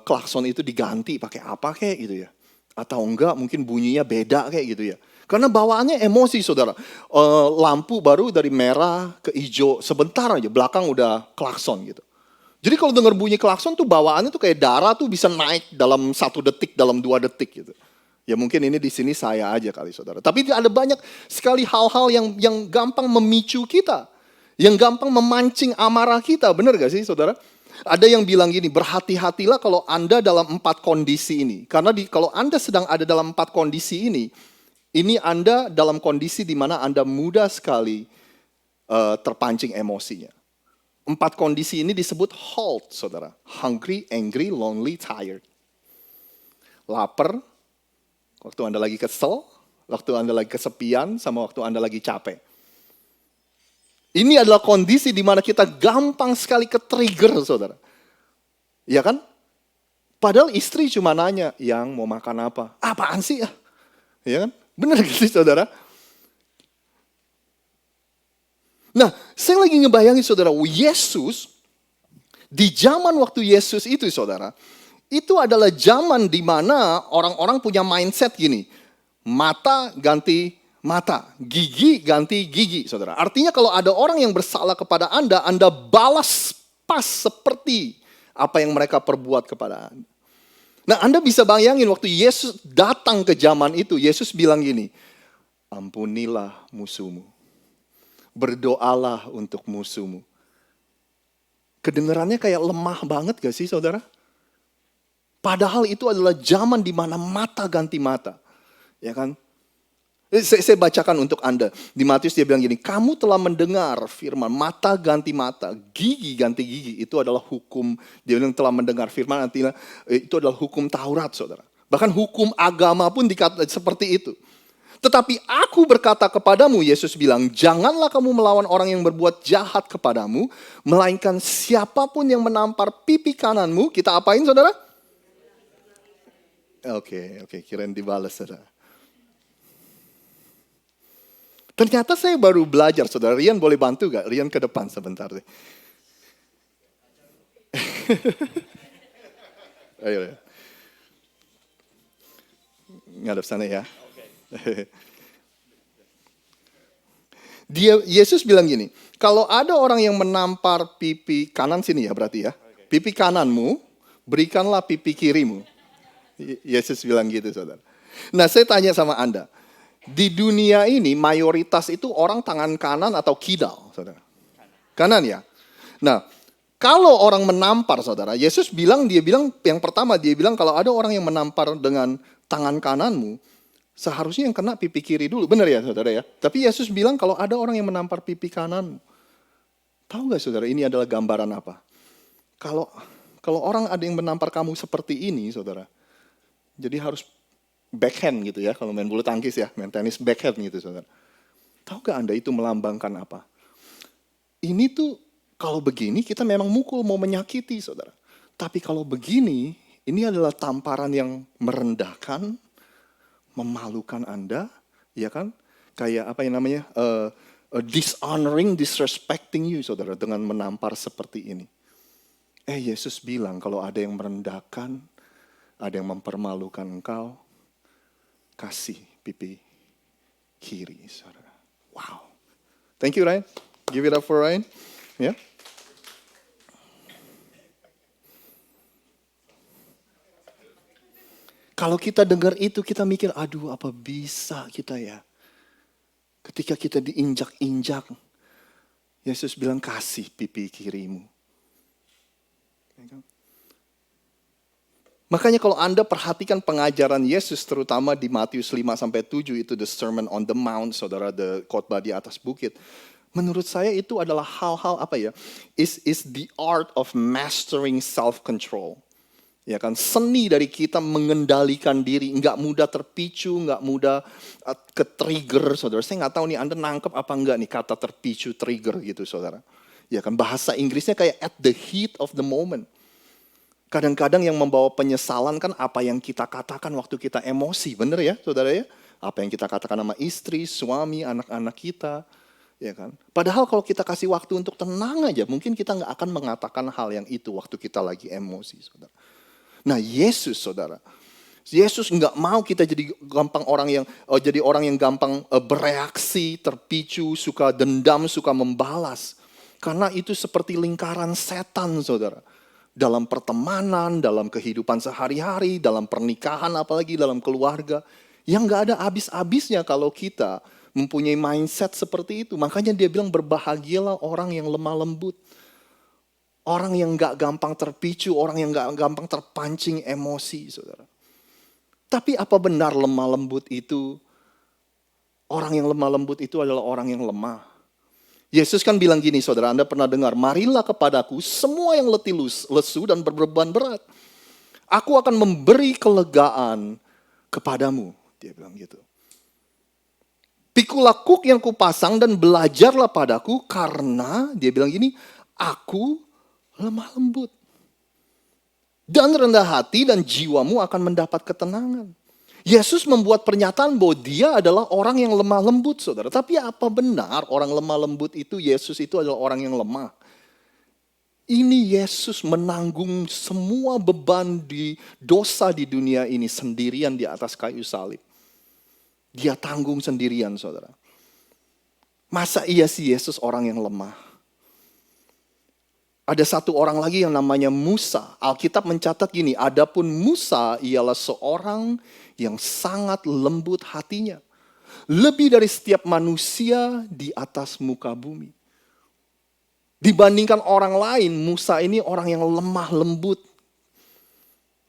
klakson itu diganti pakai apa kayak gitu ya? Atau enggak, mungkin bunyinya beda kayak gitu ya. Karena bawaannya emosi, saudara. Lampu baru dari merah ke hijau, sebentar aja belakang udah klakson gitu. Jadi kalau dengar bunyi klakson tuh bawaannya tuh kayak darah tuh bisa naik dalam 1 detik, dalam 2 detik gitu. Ya mungkin ini di sini saya aja kali, saudara. Tapi ada banyak sekali hal-hal yang gampang memicu kita. Yang gampang memancing amarah kita, benar gak sih, saudara? Ada yang bilang gini, berhati-hatilah kalau Anda dalam 4 kondisi ini. Karena kalau Anda sedang ada dalam 4 kondisi ini Ini Anda dalam kondisi di mana Anda mudah sekali terpancing emosinya. 4 kondisi ini disebut HALT, saudara. Hungry, angry, lonely, tired. Lapar, waktu Anda lagi kesel, waktu Anda lagi kesepian, sama waktu Anda lagi capek. Ini adalah kondisi di mana kita gampang sekali ke-trigger, saudara. Ya kan? Padahal istri cuma nanya, yang mau makan apa? Apaan sih ya? Ya kan? Benar gitu, saudara? Nah, saya lagi ngebayangin, saudara, Yesus, di zaman waktu Yesus itu, saudara, itu adalah zaman di mana orang-orang punya mindset gini, mata ganti mata, gigi ganti gigi, saudara. Artinya kalau ada orang yang bersalah kepada Anda balas pas seperti apa yang mereka perbuat kepada Anda. Nah, Anda bisa bayangin waktu Yesus datang ke zaman itu, Yesus bilang gini, ampunilah musuhmu, berdoalah untuk musuhmu. Kedengarannya kayak lemah banget gak sih, saudara? Padahal itu adalah zaman di mana mata ganti mata, ya kan? Saya bacakan untuk Anda. Di Matius dia bilang gini, kamu telah mendengar firman, mata ganti mata, gigi ganti gigi. Itu adalah hukum, dia bilang telah mendengar firman, artinya itu adalah hukum Taurat, saudara. Bahkan hukum agama pun dikata seperti itu. Tetapi aku berkata kepadamu, Yesus bilang, janganlah kamu melawan orang yang berbuat jahat kepadamu, melainkan siapapun yang menampar pipi kananmu, kita apain, saudara? Oke, kirain dibalas, saudara. Ternyata saya baru belajar, saudara. Rian boleh bantu gak? Rian ke depan sebentar deh. Ayo. Ngadep sana ya. Yesus bilang gini, kalau ada orang yang menampar pipi kanan sini ya berarti ya. Pipi kananmu, berikanlah pipi kirimu. Yesus bilang gitu, saudara. Nah, saya tanya sama Anda. Di dunia ini mayoritas itu orang tangan kanan atau kidal, saudara. Kanan ya. Nah, kalau orang menampar, saudara, Yesus bilang, yang pertama dia bilang kalau ada orang yang menampar dengan tangan kananmu, seharusnya yang kena pipi kiri dulu. Benar ya, saudara ya? Tapi Yesus bilang kalau ada orang yang menampar pipi kananmu. Tahu gak, saudara, ini adalah gambaran apa? Kalau orang ada yang menampar kamu seperti ini, saudara, jadi harus backhand gitu ya, kalau main bulu tangkis ya, main tenis backhand gitu, saudara. Tahu gak Anda itu melambangkan apa? Ini tuh kalau begini kita memang mukul mau menyakiti, saudara. Tapi kalau begini, ini adalah tamparan yang merendahkan, memalukan Anda, ya kan? Kayak apa yang namanya, dishonoring, disrespecting you, saudara, dengan menampar seperti ini. Yesus bilang kalau ada yang merendahkan, ada yang mempermalukan engkau, kasih pipi kiri, saudara. Wow. Thank you, Ryan. Give it up for Ryan. Ya. Kalau kita dengar itu, kita mikir, aduh apa bisa kita ya. Ketika kita diinjak-injak, Yesus bilang kasih pipi kirimu. Makanya kalau Anda perhatikan pengajaran Yesus terutama di Matius 5-7 itu the Sermon on the Mount, saudara, the khotbah di atas bukit. Menurut saya itu adalah hal-hal apa ya? Is the art of mastering self-control. Ya kan, seni dari kita mengendalikan diri, nggak mudah terpicu, nggak mudah ke-trigger, saudara. Saya nggak tahu nih Anda nangkep apa enggak nih kata terpicu, trigger gitu, saudara. Ya kan, bahasa Inggrisnya kayak at the heat of the moment. Kadang-kadang yang membawa penyesalan kan apa yang kita katakan waktu kita emosi, bener ya, saudara ya? Apa yang kita katakan sama istri, suami, anak-anak kita, ya kan? Padahal kalau kita kasih waktu untuk tenang aja, mungkin kita nggak akan mengatakan hal yang itu waktu kita lagi emosi, saudara. Nah, Yesus, saudara, Yesus nggak mau kita jadi orang yang gampang bereaksi, terpicu, suka dendam, suka membalas, karena itu seperti lingkaran setan, saudara. Dalam pertemanan, dalam kehidupan sehari-hari, dalam pernikahan, apalagi dalam keluarga, yang nggak ada habis-habisnya kalau kita mempunyai mindset seperti itu. Makanya dia bilang berbahagialah orang yang lemah lembut. Orang yang gak gampang terpicu, orang yang gak gampang terpancing emosi, saudara. Tapi apa benar lemah lembut itu Orang yang lemah lembut itu adalah orang yang lemah. Yesus kan bilang gini, saudara, Anda pernah dengar, marilah kepadaku semua yang letih lesu dan berbeban berat. Aku akan memberi kelegaan kepadamu. Dia bilang gitu. Pikulah kuk yang kupasang dan belajarlah padaku karena, dia bilang gini, aku lemah lembut. Dan rendah hati dan jiwamu akan mendapat ketenangan. Yesus membuat pernyataan bahwa dia adalah orang yang lemah lembut, saudara. Tapi apa benar orang lemah lembut itu, Yesus itu adalah orang yang lemah? Ini Yesus menanggung semua beban di dosa di dunia ini sendirian di atas kayu salib. Dia tanggung sendirian, saudara. Masa iya sih Yesus orang yang lemah? Ada satu orang lagi yang namanya Musa. Alkitab mencatat gini, adapun Musa ialah seorang yang sangat lembut hatinya. Lebih dari setiap manusia di atas muka bumi. Dibandingkan orang lain, Musa ini orang yang lemah lembut.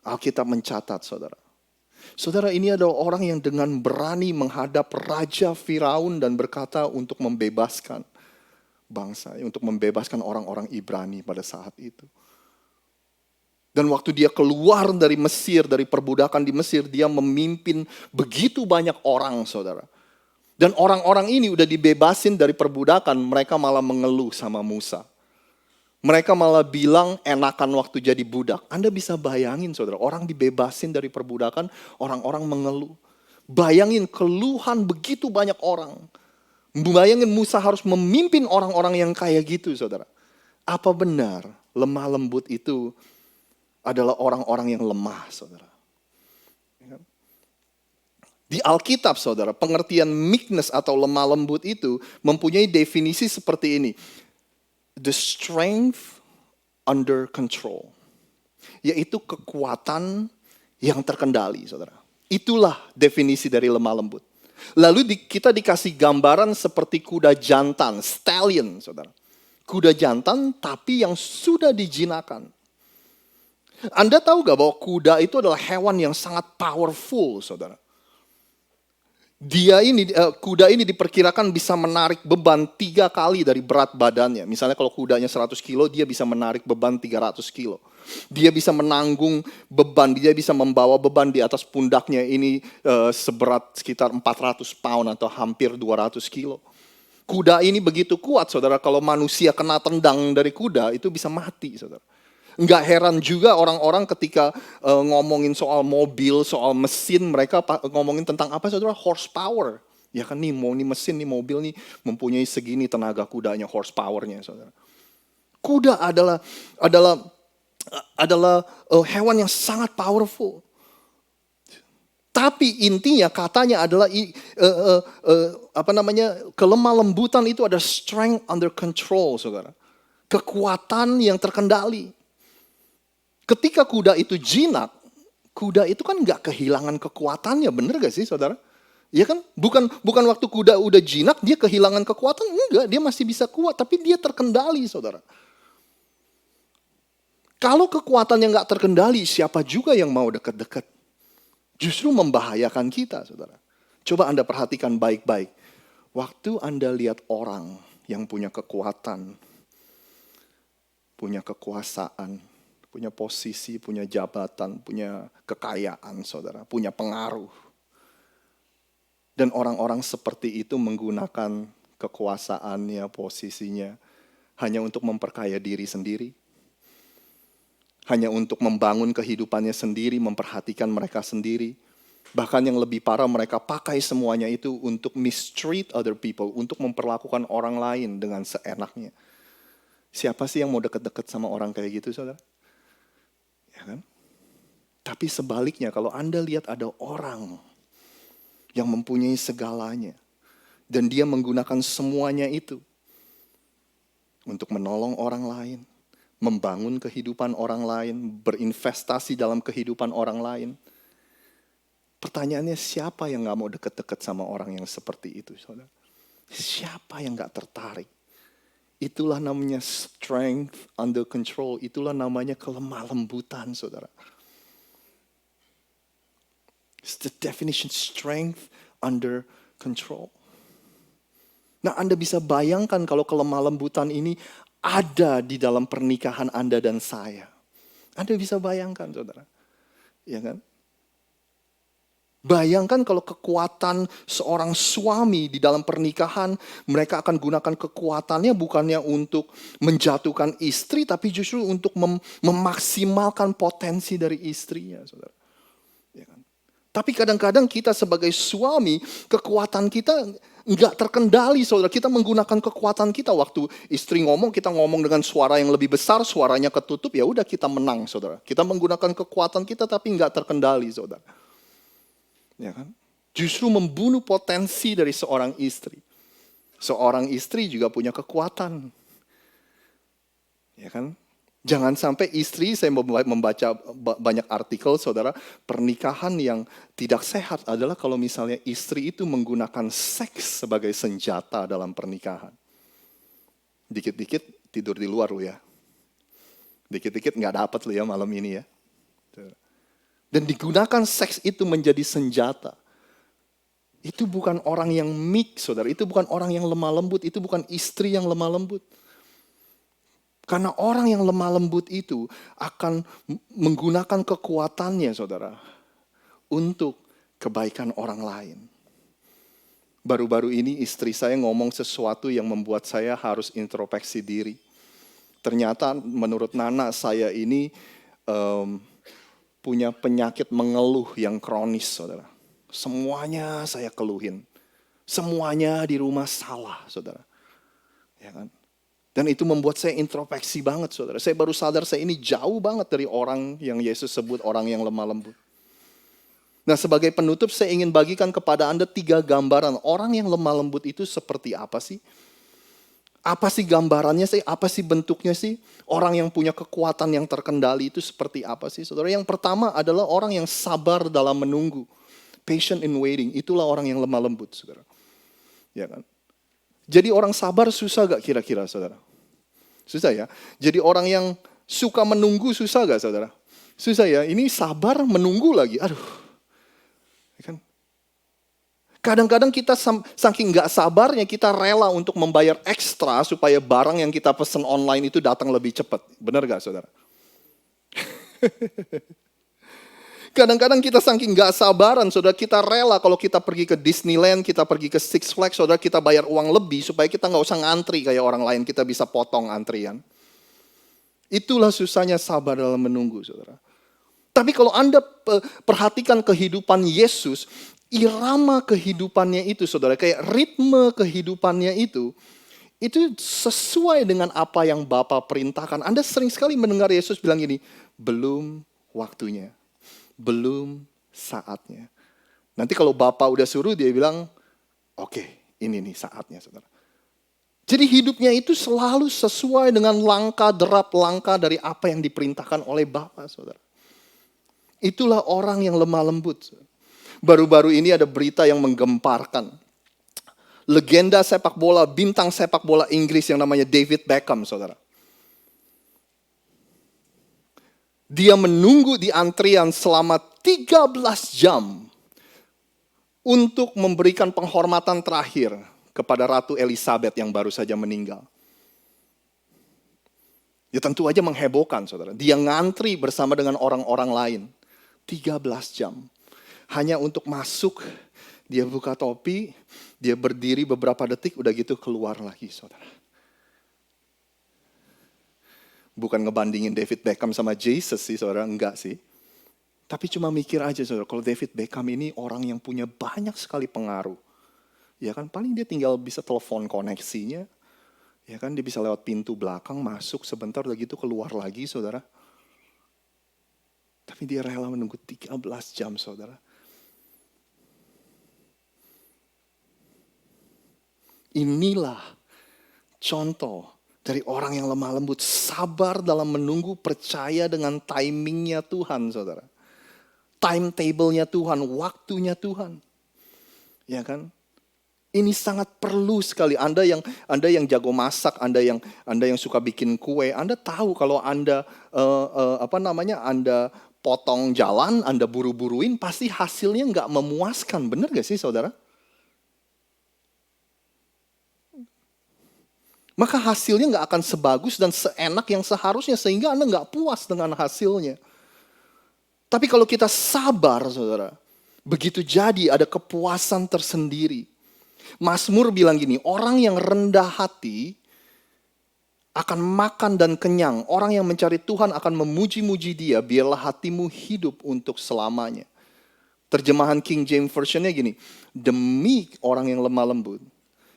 Alkitab mencatat, saudara. Saudara, ini adalah orang yang dengan berani menghadap Raja Firaun dan berkata untuk membebaskan bangsa, untuk membebaskan orang-orang Ibrani pada saat itu. Dan waktu dia keluar dari Mesir, dari perbudakan di Mesir, dia memimpin begitu banyak orang, saudara. Dan orang-orang ini udah dibebasin dari perbudakan, mereka malah mengeluh sama Musa. Mereka malah bilang enakan waktu jadi budak. Anda bisa bayangin, saudara, orang dibebasin dari perbudakan, orang-orang mengeluh. Bayangin keluhan begitu banyak orang. Bayangin Musa harus memimpin orang-orang yang kayak gitu, saudara. Apa benar lemah lembut itu adalah orang-orang yang lemah, saudara? Di Alkitab, saudara, pengertian meekness atau lemah lembut itu mempunyai definisi seperti ini. The strength under control. Yaitu kekuatan yang terkendali, saudara. Itulah definisi dari lemah lembut. Lalu kita dikasih gambaran seperti kuda jantan, stallion, saudara. Kuda jantan tapi yang sudah dijinakan. Anda tahu gak bahwa kuda itu adalah hewan yang sangat powerful, saudara. Kuda ini diperkirakan bisa menarik beban 3 kali dari berat badannya. Misalnya kalau kudanya 100 kilo, dia bisa menarik beban 300 kilo. Dia bisa menanggung beban, dia bisa membawa beban di atas pundaknya ini seberat sekitar 400 pound atau hampir 200 kilo. Kuda ini begitu kuat, saudara, kalau manusia kena tendang dari kuda itu bisa mati, saudara. Nggak heran juga orang-orang ketika ngomongin soal mobil, soal mesin, mereka ngomongin tentang apa, saudara? Horsepower. Ya kan nih, mesin, nih mobil nih mempunyai segini tenaga kudanya, horsepowernya, saudara. Kuda adalah hewan yang sangat powerful. Tapi intinya katanya adalah kelemah lembutan itu ada strength under control, saudara. Kekuatan yang terkendali. Ketika kuda itu jinak, kuda itu kan nggak kehilangan kekuatannya, bener gak sih, saudara? Ya kan, bukan waktu kuda udah jinak dia kehilangan kekuatan, enggak, dia masih bisa kuat, tapi dia terkendali, saudara. Kalau kekuatan yang gak terkendali, siapa juga yang mau dekat-dekat? Justru membahayakan kita, saudara. Coba Anda perhatikan baik-baik. Waktu Anda lihat orang yang punya kekuatan, punya kekuasaan, punya posisi, punya jabatan, punya kekayaan, saudara, punya pengaruh. Dan orang-orang seperti itu menggunakan kekuasaannya, posisinya, hanya untuk memperkaya diri sendiri. Hanya untuk membangun kehidupannya sendiri, memperhatikan mereka sendiri. Bahkan yang lebih parah, mereka pakai semuanya itu untuk mistreat other people, untuk memperlakukan orang lain dengan seenaknya. Siapa sih yang mau deket-deket sama orang kayak gitu, saudara? Ya kan? Tapi sebaliknya, kalau Anda lihat ada orang yang mempunyai segalanya, dan dia menggunakan semuanya itu untuk menolong orang lain, membangun kehidupan orang lain, berinvestasi dalam kehidupan orang lain. Pertanyaannya, siapa yang gak mau deket-deket sama orang yang seperti itu, saudara? Siapa yang gak tertarik? Itulah namanya strength under control. Itulah namanya kelemah lembutan, saudara. It's the definition strength under control. Nah, Anda bisa bayangkan kalau kelemah lembutan ini ada di dalam pernikahan Anda dan saya. Anda bisa bayangkan, saudara. Ya kan? Bayangkan kalau kekuatan seorang suami di dalam pernikahan, mereka akan gunakan kekuatannya bukannya untuk menjatuhkan istri, tapi justru untuk memaksimalkan potensi dari istrinya, saudara. Ya kan? Tapi kadang-kadang kita sebagai suami, kekuatan kita nggak terkendali, saudara. Kita menggunakan kekuatan kita. Waktu istri ngomong, kita ngomong dengan suara yang lebih besar, suaranya ketutup, ya udah kita menang, saudara. Kita menggunakan kekuatan kita tapi nggak terkendali, saudara. Ya kan? Justru membunuh potensi dari seorang istri. Seorang istri juga punya kekuatan. Ya kan? Jangan sampai istri, saya membaca banyak artikel, saudara, pernikahan yang tidak sehat adalah kalau misalnya istri itu menggunakan seks sebagai senjata dalam pernikahan. Dikit-dikit tidur di luar lu ya. Dikit-dikit nggak dapat lu ya malam ini ya. Dan digunakan seks itu menjadi senjata. Itu bukan orang yang meek, saudara. Itu bukan orang yang lemah lembut. Itu bukan istri yang lemah lembut. Karena orang yang lemah lembut itu akan menggunakan kekuatannya, saudara, untuk kebaikan orang lain. Baru-baru ini istri saya ngomong sesuatu yang membuat saya harus introspeksi diri. Ternyata menurut Nana saya ini punya penyakit mengeluh yang kronis, saudara. Semuanya saya keluhin. Semuanya di rumah salah, saudara. Ya kan? Dan itu membuat saya introspeksi banget, saudara. Saya baru sadar saya ini jauh banget dari orang yang Yesus sebut orang yang lemah lembut. Nah, sebagai penutup saya ingin bagikan kepada Anda 3 gambaran. Orang yang lemah lembut itu seperti apa sih? Apa sih gambarannya sih? Apa sih bentuknya sih? Orang yang punya kekuatan yang terkendali itu seperti apa sih, saudara? Yang pertama adalah orang yang sabar dalam menunggu. Patient in waiting. Itulah orang yang lemah lembut, saudara. Ya kan? Jadi orang sabar susah gak kira-kira, saudara? Susah ya? Jadi orang yang suka menunggu susah gak, saudara? Susah ya? Ini sabar menunggu lagi. Aduh. Ya kan? Kadang-kadang kita saking gak sabarnya kita rela untuk membayar ekstra supaya barang yang kita pesan online itu datang lebih cepat. Benar gak, saudara? Kadang-kadang kita saking gak sabaran, saudara, kita rela kalau kita pergi ke Disneyland, kita pergi ke Six Flags, saudara, kita bayar uang lebih supaya kita gak usah ngantri kayak orang lain, kita bisa potong antrian. Itulah susahnya sabar dalam menunggu, saudara. Tapi kalau Anda perhatikan kehidupan Yesus, irama kehidupannya itu, saudara, kayak ritme kehidupannya itu sesuai dengan apa yang Bapa perintahkan. Anda sering sekali mendengar Yesus bilang gini, belum waktunya, belum saatnya. Nanti kalau Bapa udah suruh, dia bilang, oke, ini nih saatnya, saudara. Jadi hidupnya itu selalu sesuai dengan langkah derap langkah dari apa yang diperintahkan oleh Bapa, saudara. Itulah orang yang lemah lembut, saudara. Baru-baru ini ada berita yang menggemparkan. Legenda sepak bola, bintang sepak bola Inggris yang namanya David Beckham, saudara. Dia menunggu di antrian selama 13 jam untuk memberikan penghormatan terakhir kepada Ratu Elizabeth yang baru saja meninggal. Ya tentu aja menghebohkan, saudara. Dia ngantri bersama dengan orang-orang lain. 13 jam. Hanya untuk masuk, dia buka topi, dia berdiri beberapa detik, udah gitu keluar lagi, saudara. Bukan ngebandingin David Beckham sama Jesus sih, saudara, enggak sih. Tapi cuma mikir aja, saudara, kalau David Beckham ini orang yang punya banyak sekali pengaruh. Ya kan, paling dia tinggal bisa telepon koneksinya. Ya kan, dia bisa lewat pintu belakang, masuk sebentar, udah gitu keluar lagi, saudara. Tapi dia rela menunggu 13 jam, saudara. Inilah contoh dari orang yang lemah lembut, sabar dalam menunggu, percaya dengan timingnya Tuhan, saudara. Timetable-nya Tuhan, waktunya Tuhan. Ya kan? Ini sangat perlu sekali. Anda yang jago masak, Anda yang suka bikin kue, Anda tahu kalau Anda Anda potong jalan, Anda buru-buruin, pasti hasilnya nggak memuaskan. Benar gak sih, saudara? maka hasilnya nggak akan sebagus dan seenak yang seharusnya, sehingga Anda nggak puas dengan hasilnya. Tapi kalau kita sabar, saudara, begitu jadi ada kepuasan tersendiri. Mazmur bilang gini, orang yang rendah hati akan makan dan kenyang. Orang yang mencari Tuhan akan memuji-muji Dia, biarlah hatimu hidup untuk selamanya. Terjemahan King James Version-nya gini, the meek, orang yang lemah lembut,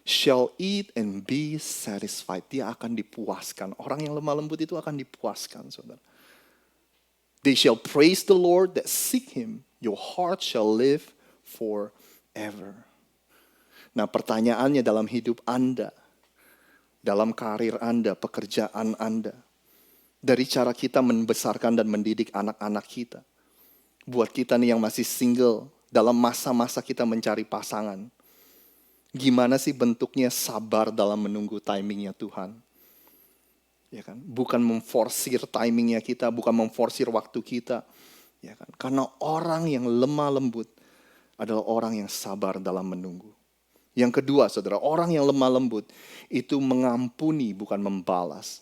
shall eat and be satisfied. Dia akan dipuaskan. Orang yang lemah lembut itu akan dipuaskan, saudara. They shall praise the Lord that seek Him. Your heart shall live forever. Nah, pertanyaannya dalam hidup Anda, dalam karir Anda, pekerjaan Anda, dari cara kita membesarkan dan mendidik anak-anak kita. Buat kita nih yang masih single, dalam masa-masa kita mencari pasangan, gimana sih bentuknya sabar dalam menunggu timingnya Tuhan? Ya kan? Bukan memforsir timingnya kita, bukan memforsir waktu kita. Ya kan? Karena orang yang lemah lembut adalah orang yang sabar dalam menunggu. Yang kedua, saudara, orang yang lemah lembut itu mengampuni, bukan membalas.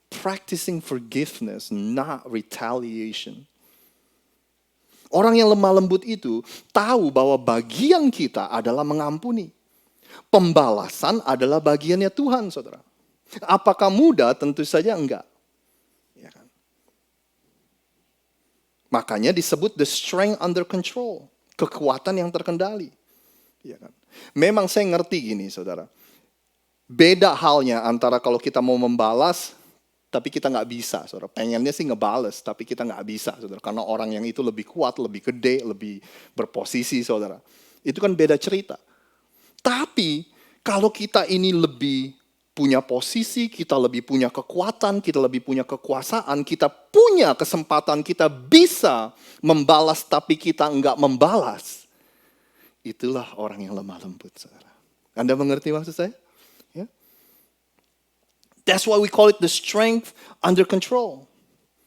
Practicing forgiveness, not retaliation. Orang yang lemah lembut itu tahu bahwa bagian kita adalah mengampuni. Pembalasan adalah bagiannya Tuhan, saudara. Apakah mudah? Tentu saja enggak. Ya kan? Makanya disebut the strength under control. Kekuatan yang terkendali. Ya kan? Memang saya ngerti gini, saudara. Beda halnya antara kalau kita mau membalas, tapi kita nggak bisa, saudara. Pengennya sih ngebales, tapi kita nggak bisa, saudara. Karena orang yang itu lebih kuat, lebih gede, lebih berposisi, saudara. Itu kan beda cerita. Tapi kalau kita ini lebih punya posisi, kita lebih punya kekuatan, kita lebih punya kekuasaan, kita punya kesempatan, kita bisa membalas tapi kita enggak membalas. Itulah orang yang lemah lembut, saudara. Anda mengerti maksud saya? Ya? That's why we call it the strength under control.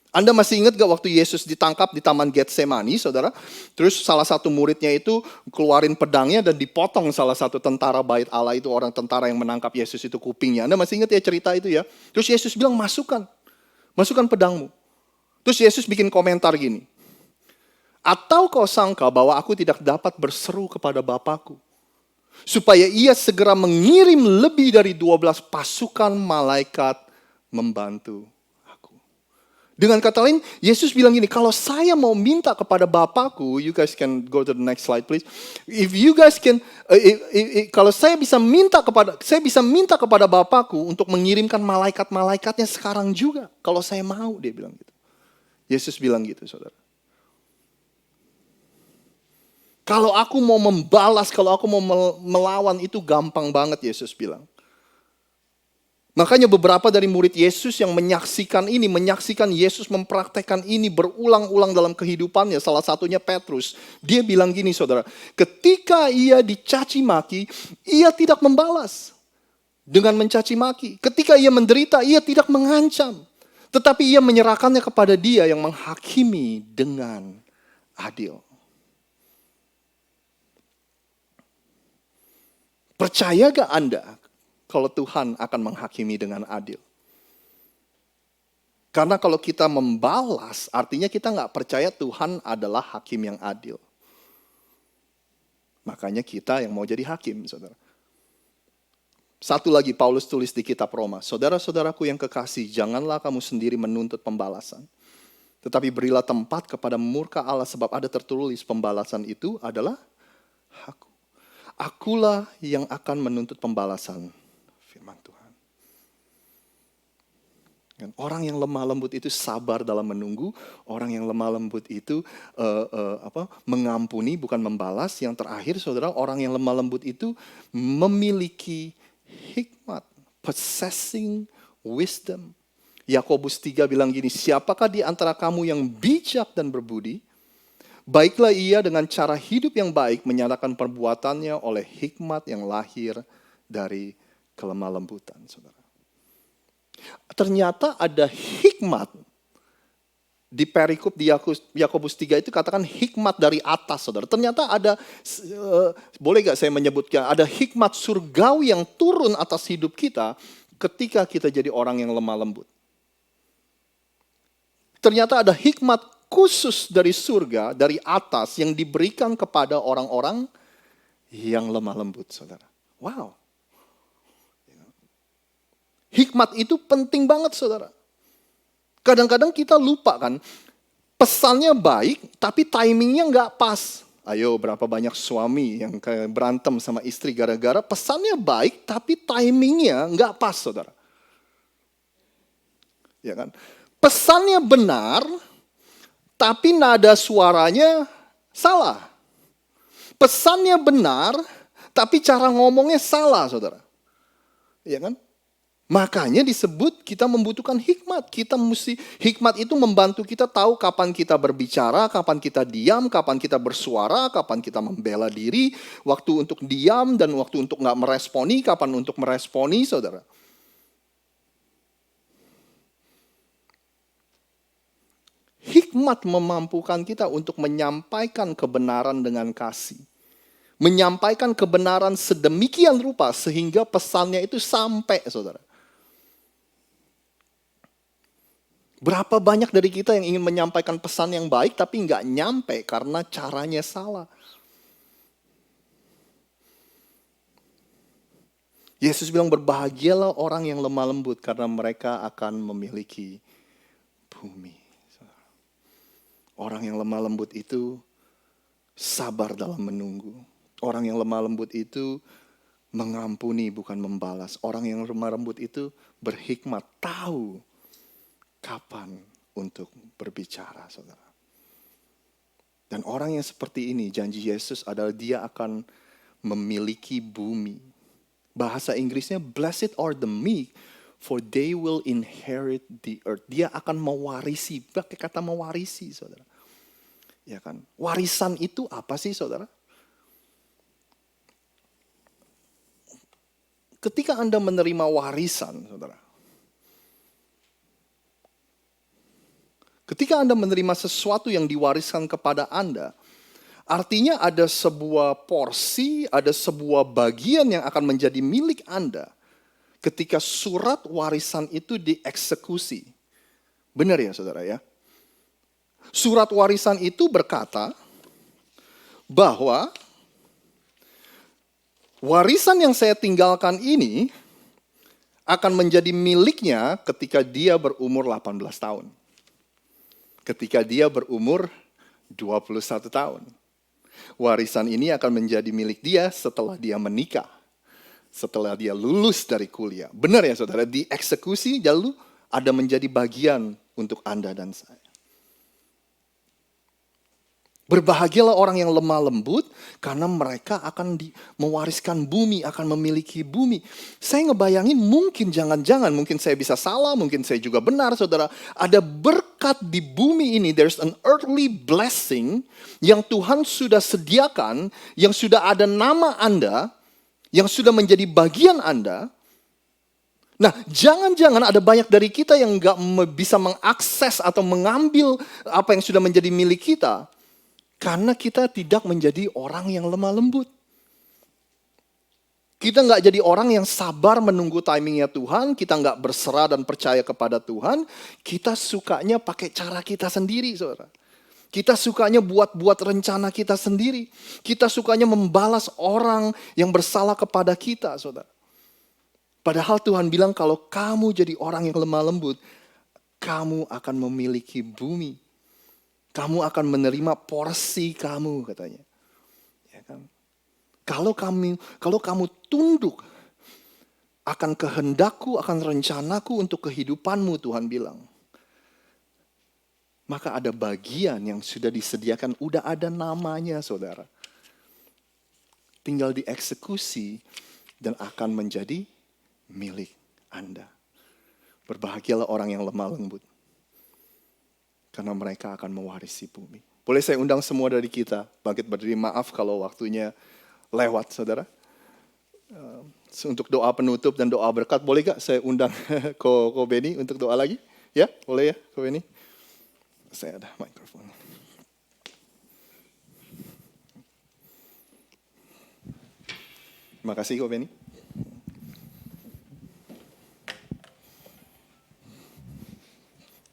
Anda masih ingat gak waktu Yesus ditangkap di Taman Getsemani, saudara? Terus salah satu muridnya itu keluarin pedangnya dan dipotong salah satu tentara bait Allah itu, orang tentara yang menangkap Yesus itu kupingnya. Anda masih ingat ya cerita itu ya? Terus Yesus bilang, masukkan pedangmu. Terus Yesus bikin komentar gini, atau kau sangka bahwa aku tidak dapat berseru kepada Bapakku, supaya ia segera mengirim lebih dari 12 pasukan malaikat membantu. Dengan kata lain, Yesus bilang gini, kalau saya mau minta kepada Bapakku, you guys can go to the next slide please. If you guys can, kalau saya bisa minta kepada Bapakku untuk mengirimkan malaikat-malaikatnya sekarang juga. Kalau saya mau, dia bilang gitu. Yesus bilang gitu, saudara. Kalau aku mau membalas, kalau aku mau melawan, itu gampang banget, Yesus bilang. Makanya beberapa dari murid Yesus yang menyaksikan Yesus mempraktekkan ini berulang-ulang dalam kehidupannya. Salah satunya Petrus. Dia bilang gini, saudara. Ketika ia dicaci maki, ia tidak membalas dengan mencaci maki. Ketika ia menderita, ia tidak mengancam. Tetapi ia menyerahkannya kepada Dia yang menghakimi dengan adil. Percaya gak Anda kalau Tuhan akan menghakimi dengan adil? Karena kalau kita membalas, artinya kita nggak percaya Tuhan adalah hakim yang adil. Makanya kita yang mau jadi hakim, saudara. Satu lagi Paulus tulis di kitab Roma, saudara-saudaraku yang kekasih, janganlah kamu sendiri menuntut pembalasan. Tetapi berilah tempat kepada murka Allah, sebab ada tertulis pembalasan itu adalah hakku. Akulah yang akan menuntut pembalasan. Firman Tuhan. Orang yang lemah lembut itu sabar dalam menunggu. Orang yang lemah lembut itu mengampuni, bukan membalas. Yang terakhir, saudara, orang yang lemah lembut itu memiliki hikmat, possessing wisdom. Yakobus 3 bilang gini, siapakah di antara kamu yang bijak dan berbudi? Baiklah ia dengan cara hidup yang baik menyatakan perbuatannya oleh hikmat yang lahir dari kelemah lembutan, saudara. Ternyata ada hikmat di perikop di Yakobus 3 itu katakan hikmat dari atas, saudara. Ternyata ada, boleh gak saya menyebutkan, ada hikmat surgawi yang turun atas hidup kita ketika kita jadi orang yang lemah lembut. Ternyata ada hikmat khusus dari surga, dari atas yang diberikan kepada orang-orang yang lemah lembut, saudara. Wow. Hikmat itu penting banget, saudara. Kadang-kadang kita lupa kan, pesannya baik, tapi timingnya nggak pas. Ayo, berapa banyak suami yang kayak berantem sama istri gara-gara pesannya baik, tapi timingnya nggak pas, saudara. Ya kan? Pesannya benar, tapi nada suaranya salah. Pesannya benar, tapi cara ngomongnya salah, saudara. Ya kan? Makanya disebut kita membutuhkan hikmat. Hikmat itu membantu kita tahu kapan kita berbicara, kapan kita diam, kapan kita bersuara, kapan kita membela diri, waktu untuk diam dan waktu untuk nggak meresponi, kapan untuk meresponi, saudara. Hikmat memampukan kita untuk menyampaikan kebenaran dengan kasih. Menyampaikan kebenaran sedemikian rupa sehingga pesannya itu sampai, saudara. Berapa banyak dari kita yang ingin menyampaikan pesan yang baik tapi nggak nyampe karena caranya salah. Yesus bilang berbahagialah orang yang lemah lembut karena mereka akan memiliki bumi. Orang yang lemah lembut itu sabar dalam menunggu. Orang yang lemah lembut itu mengampuni bukan membalas. Orang yang lemah lembut itu berhikmat, tahu kapan untuk berbicara, saudara. Dan orang yang seperti ini, janji Yesus adalah dia akan memiliki bumi. Bahasa Inggrisnya, blessed are the meek, for they will inherit the earth. Dia akan mewarisi, pakai kata mewarisi, saudara. Ya kan? Warisan itu apa sih, saudara? Ketika Anda menerima warisan, saudara, ketika Anda menerima sesuatu yang diwariskan kepada Anda, artinya ada sebuah porsi, ada sebuah bagian yang akan menjadi milik Anda ketika surat warisan itu dieksekusi. Benar ya, saudara ya? Surat warisan itu berkata bahwa warisan yang saya tinggalkan ini akan menjadi miliknya ketika dia berumur 18 tahun. Ketika dia berumur 21 tahun. Warisan ini akan menjadi milik dia setelah dia menikah. Setelah dia lulus dari kuliah. Benar ya, saudara? Dieksekusi lalu ada menjadi bagian untuk Anda dan saya. Berbahagialah orang yang lemah lembut karena mereka akan mewariskan bumi, akan memiliki bumi. Saya ngebayangin mungkin jangan-jangan, mungkin saya bisa salah, mungkin saya juga benar, saudara. Ada berkat di bumi ini, there's an earthly blessing yang Tuhan sudah sediakan, yang sudah ada nama Anda, yang sudah menjadi bagian Anda. Nah, jangan-jangan ada banyak dari kita yang nggak bisa mengakses atau mengambil apa yang sudah menjadi milik kita. Karena kita tidak menjadi orang yang lemah lembut. Kita nggak jadi orang yang sabar menunggu timingnya Tuhan. Kita nggak berserah dan percaya kepada Tuhan. Kita sukanya pakai cara kita sendiri, saudara. Kita sukanya buat rencana kita sendiri. Kita sukanya membalas orang yang bersalah kepada kita, saudara. Padahal Tuhan bilang kalau kamu jadi orang yang lemah lembut, kamu akan memiliki bumi. Kamu akan menerima porsi kamu, katanya. Ya kan? Kalau kamu tunduk akan kehendakku, akan rencanaku untuk kehidupanmu, Tuhan bilang. Maka ada bagian yang sudah disediakan, udah ada namanya, saudara. Tinggal dieksekusi dan akan menjadi milik Anda. Berbahagialah orang yang lemah lembut. Karena mereka akan mewarisi bumi. Boleh saya undang semua dari kita bangkit berdiri, maaf kalau waktunya lewat, saudara. Untuk doa penutup dan doa berkat, boleh gak saya undang Ko Benny untuk doa lagi? Ya, boleh ya Ko Benny? Saya ada mikrofon. Terima kasih Ko Benny.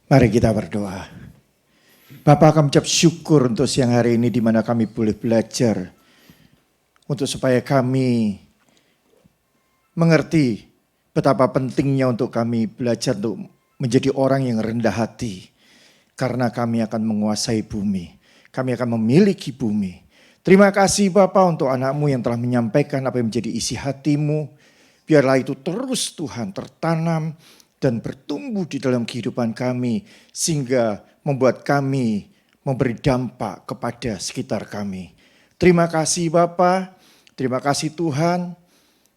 Mari kita berdoa. Bapa, kami ucap syukur untuk siang hari ini di mana kami boleh belajar untuk supaya kami mengerti betapa pentingnya untuk kami belajar untuk menjadi orang yang rendah hati. Karena kami akan menguasai bumi. Kami akan memiliki bumi. Terima kasih Bapa untuk anak-Mu yang telah menyampaikan apa yang menjadi isi hati-Mu. Biarlah itu terus Tuhan tertanam dan bertumbuh di dalam kehidupan kami. Sehingga membuat kami memberi dampak kepada sekitar kami. Terima kasih Bapa, terima kasih Tuhan.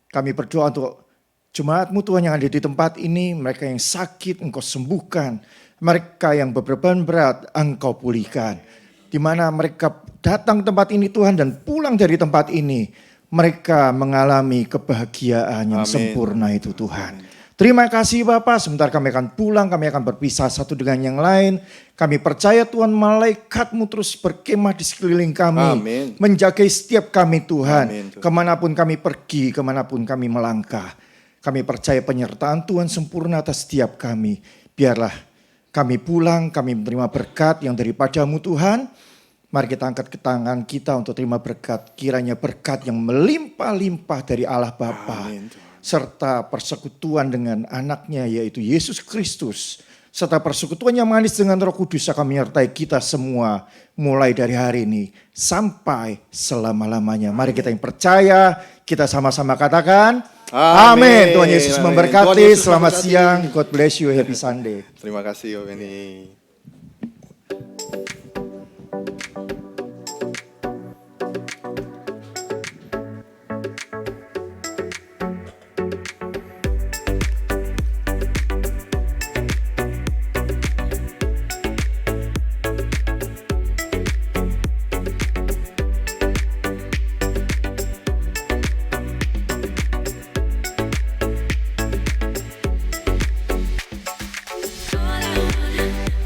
Kami berdoa untuk jemaat-Mu Tuhan yang ada di tempat ini. Mereka yang sakit Engkau sembuhkan. Mereka yang beban berat Engkau pulihkan. Di mana mereka datang ke tempat ini Tuhan dan pulang dari tempat ini. Mereka mengalami kebahagiaan yang Amin. sempurna itu Tuhan. Terima kasih Bapak, sebentar kami akan pulang, kami akan berpisah satu dengan yang lain. Kami percaya Tuhan malaikat-Mu terus berkemah di sekeliling kami. Amin. Menjaga setiap kami Tuhan. Amin, Tuhan. Kemanapun kami pergi, kemanapun kami melangkah. Kami percaya penyertaan Tuhan sempurna atas setiap kami. Biarlah kami pulang, kami menerima berkat yang daripada-Mu Tuhan. Mari kita angkat ke tangan kita untuk terima berkat. Kiranya berkat yang melimpah-limpah dari Allah Bapa. Amin, Tuhan. Serta persekutuan dengan anaknya yaitu Yesus Kristus. Serta persekutuan yang manis dengan Roh Kudus akan menyertai kita semua. Mulai dari hari ini sampai selama-lamanya. Mari kita yang percaya, kita sama-sama katakan. Amin. Tuhan Yesus Amin. memberkati. Tuhan Yesus Selamat memberkati. siang. God bless you. Happy Sunday. Terima kasih Om Beni. All I wanna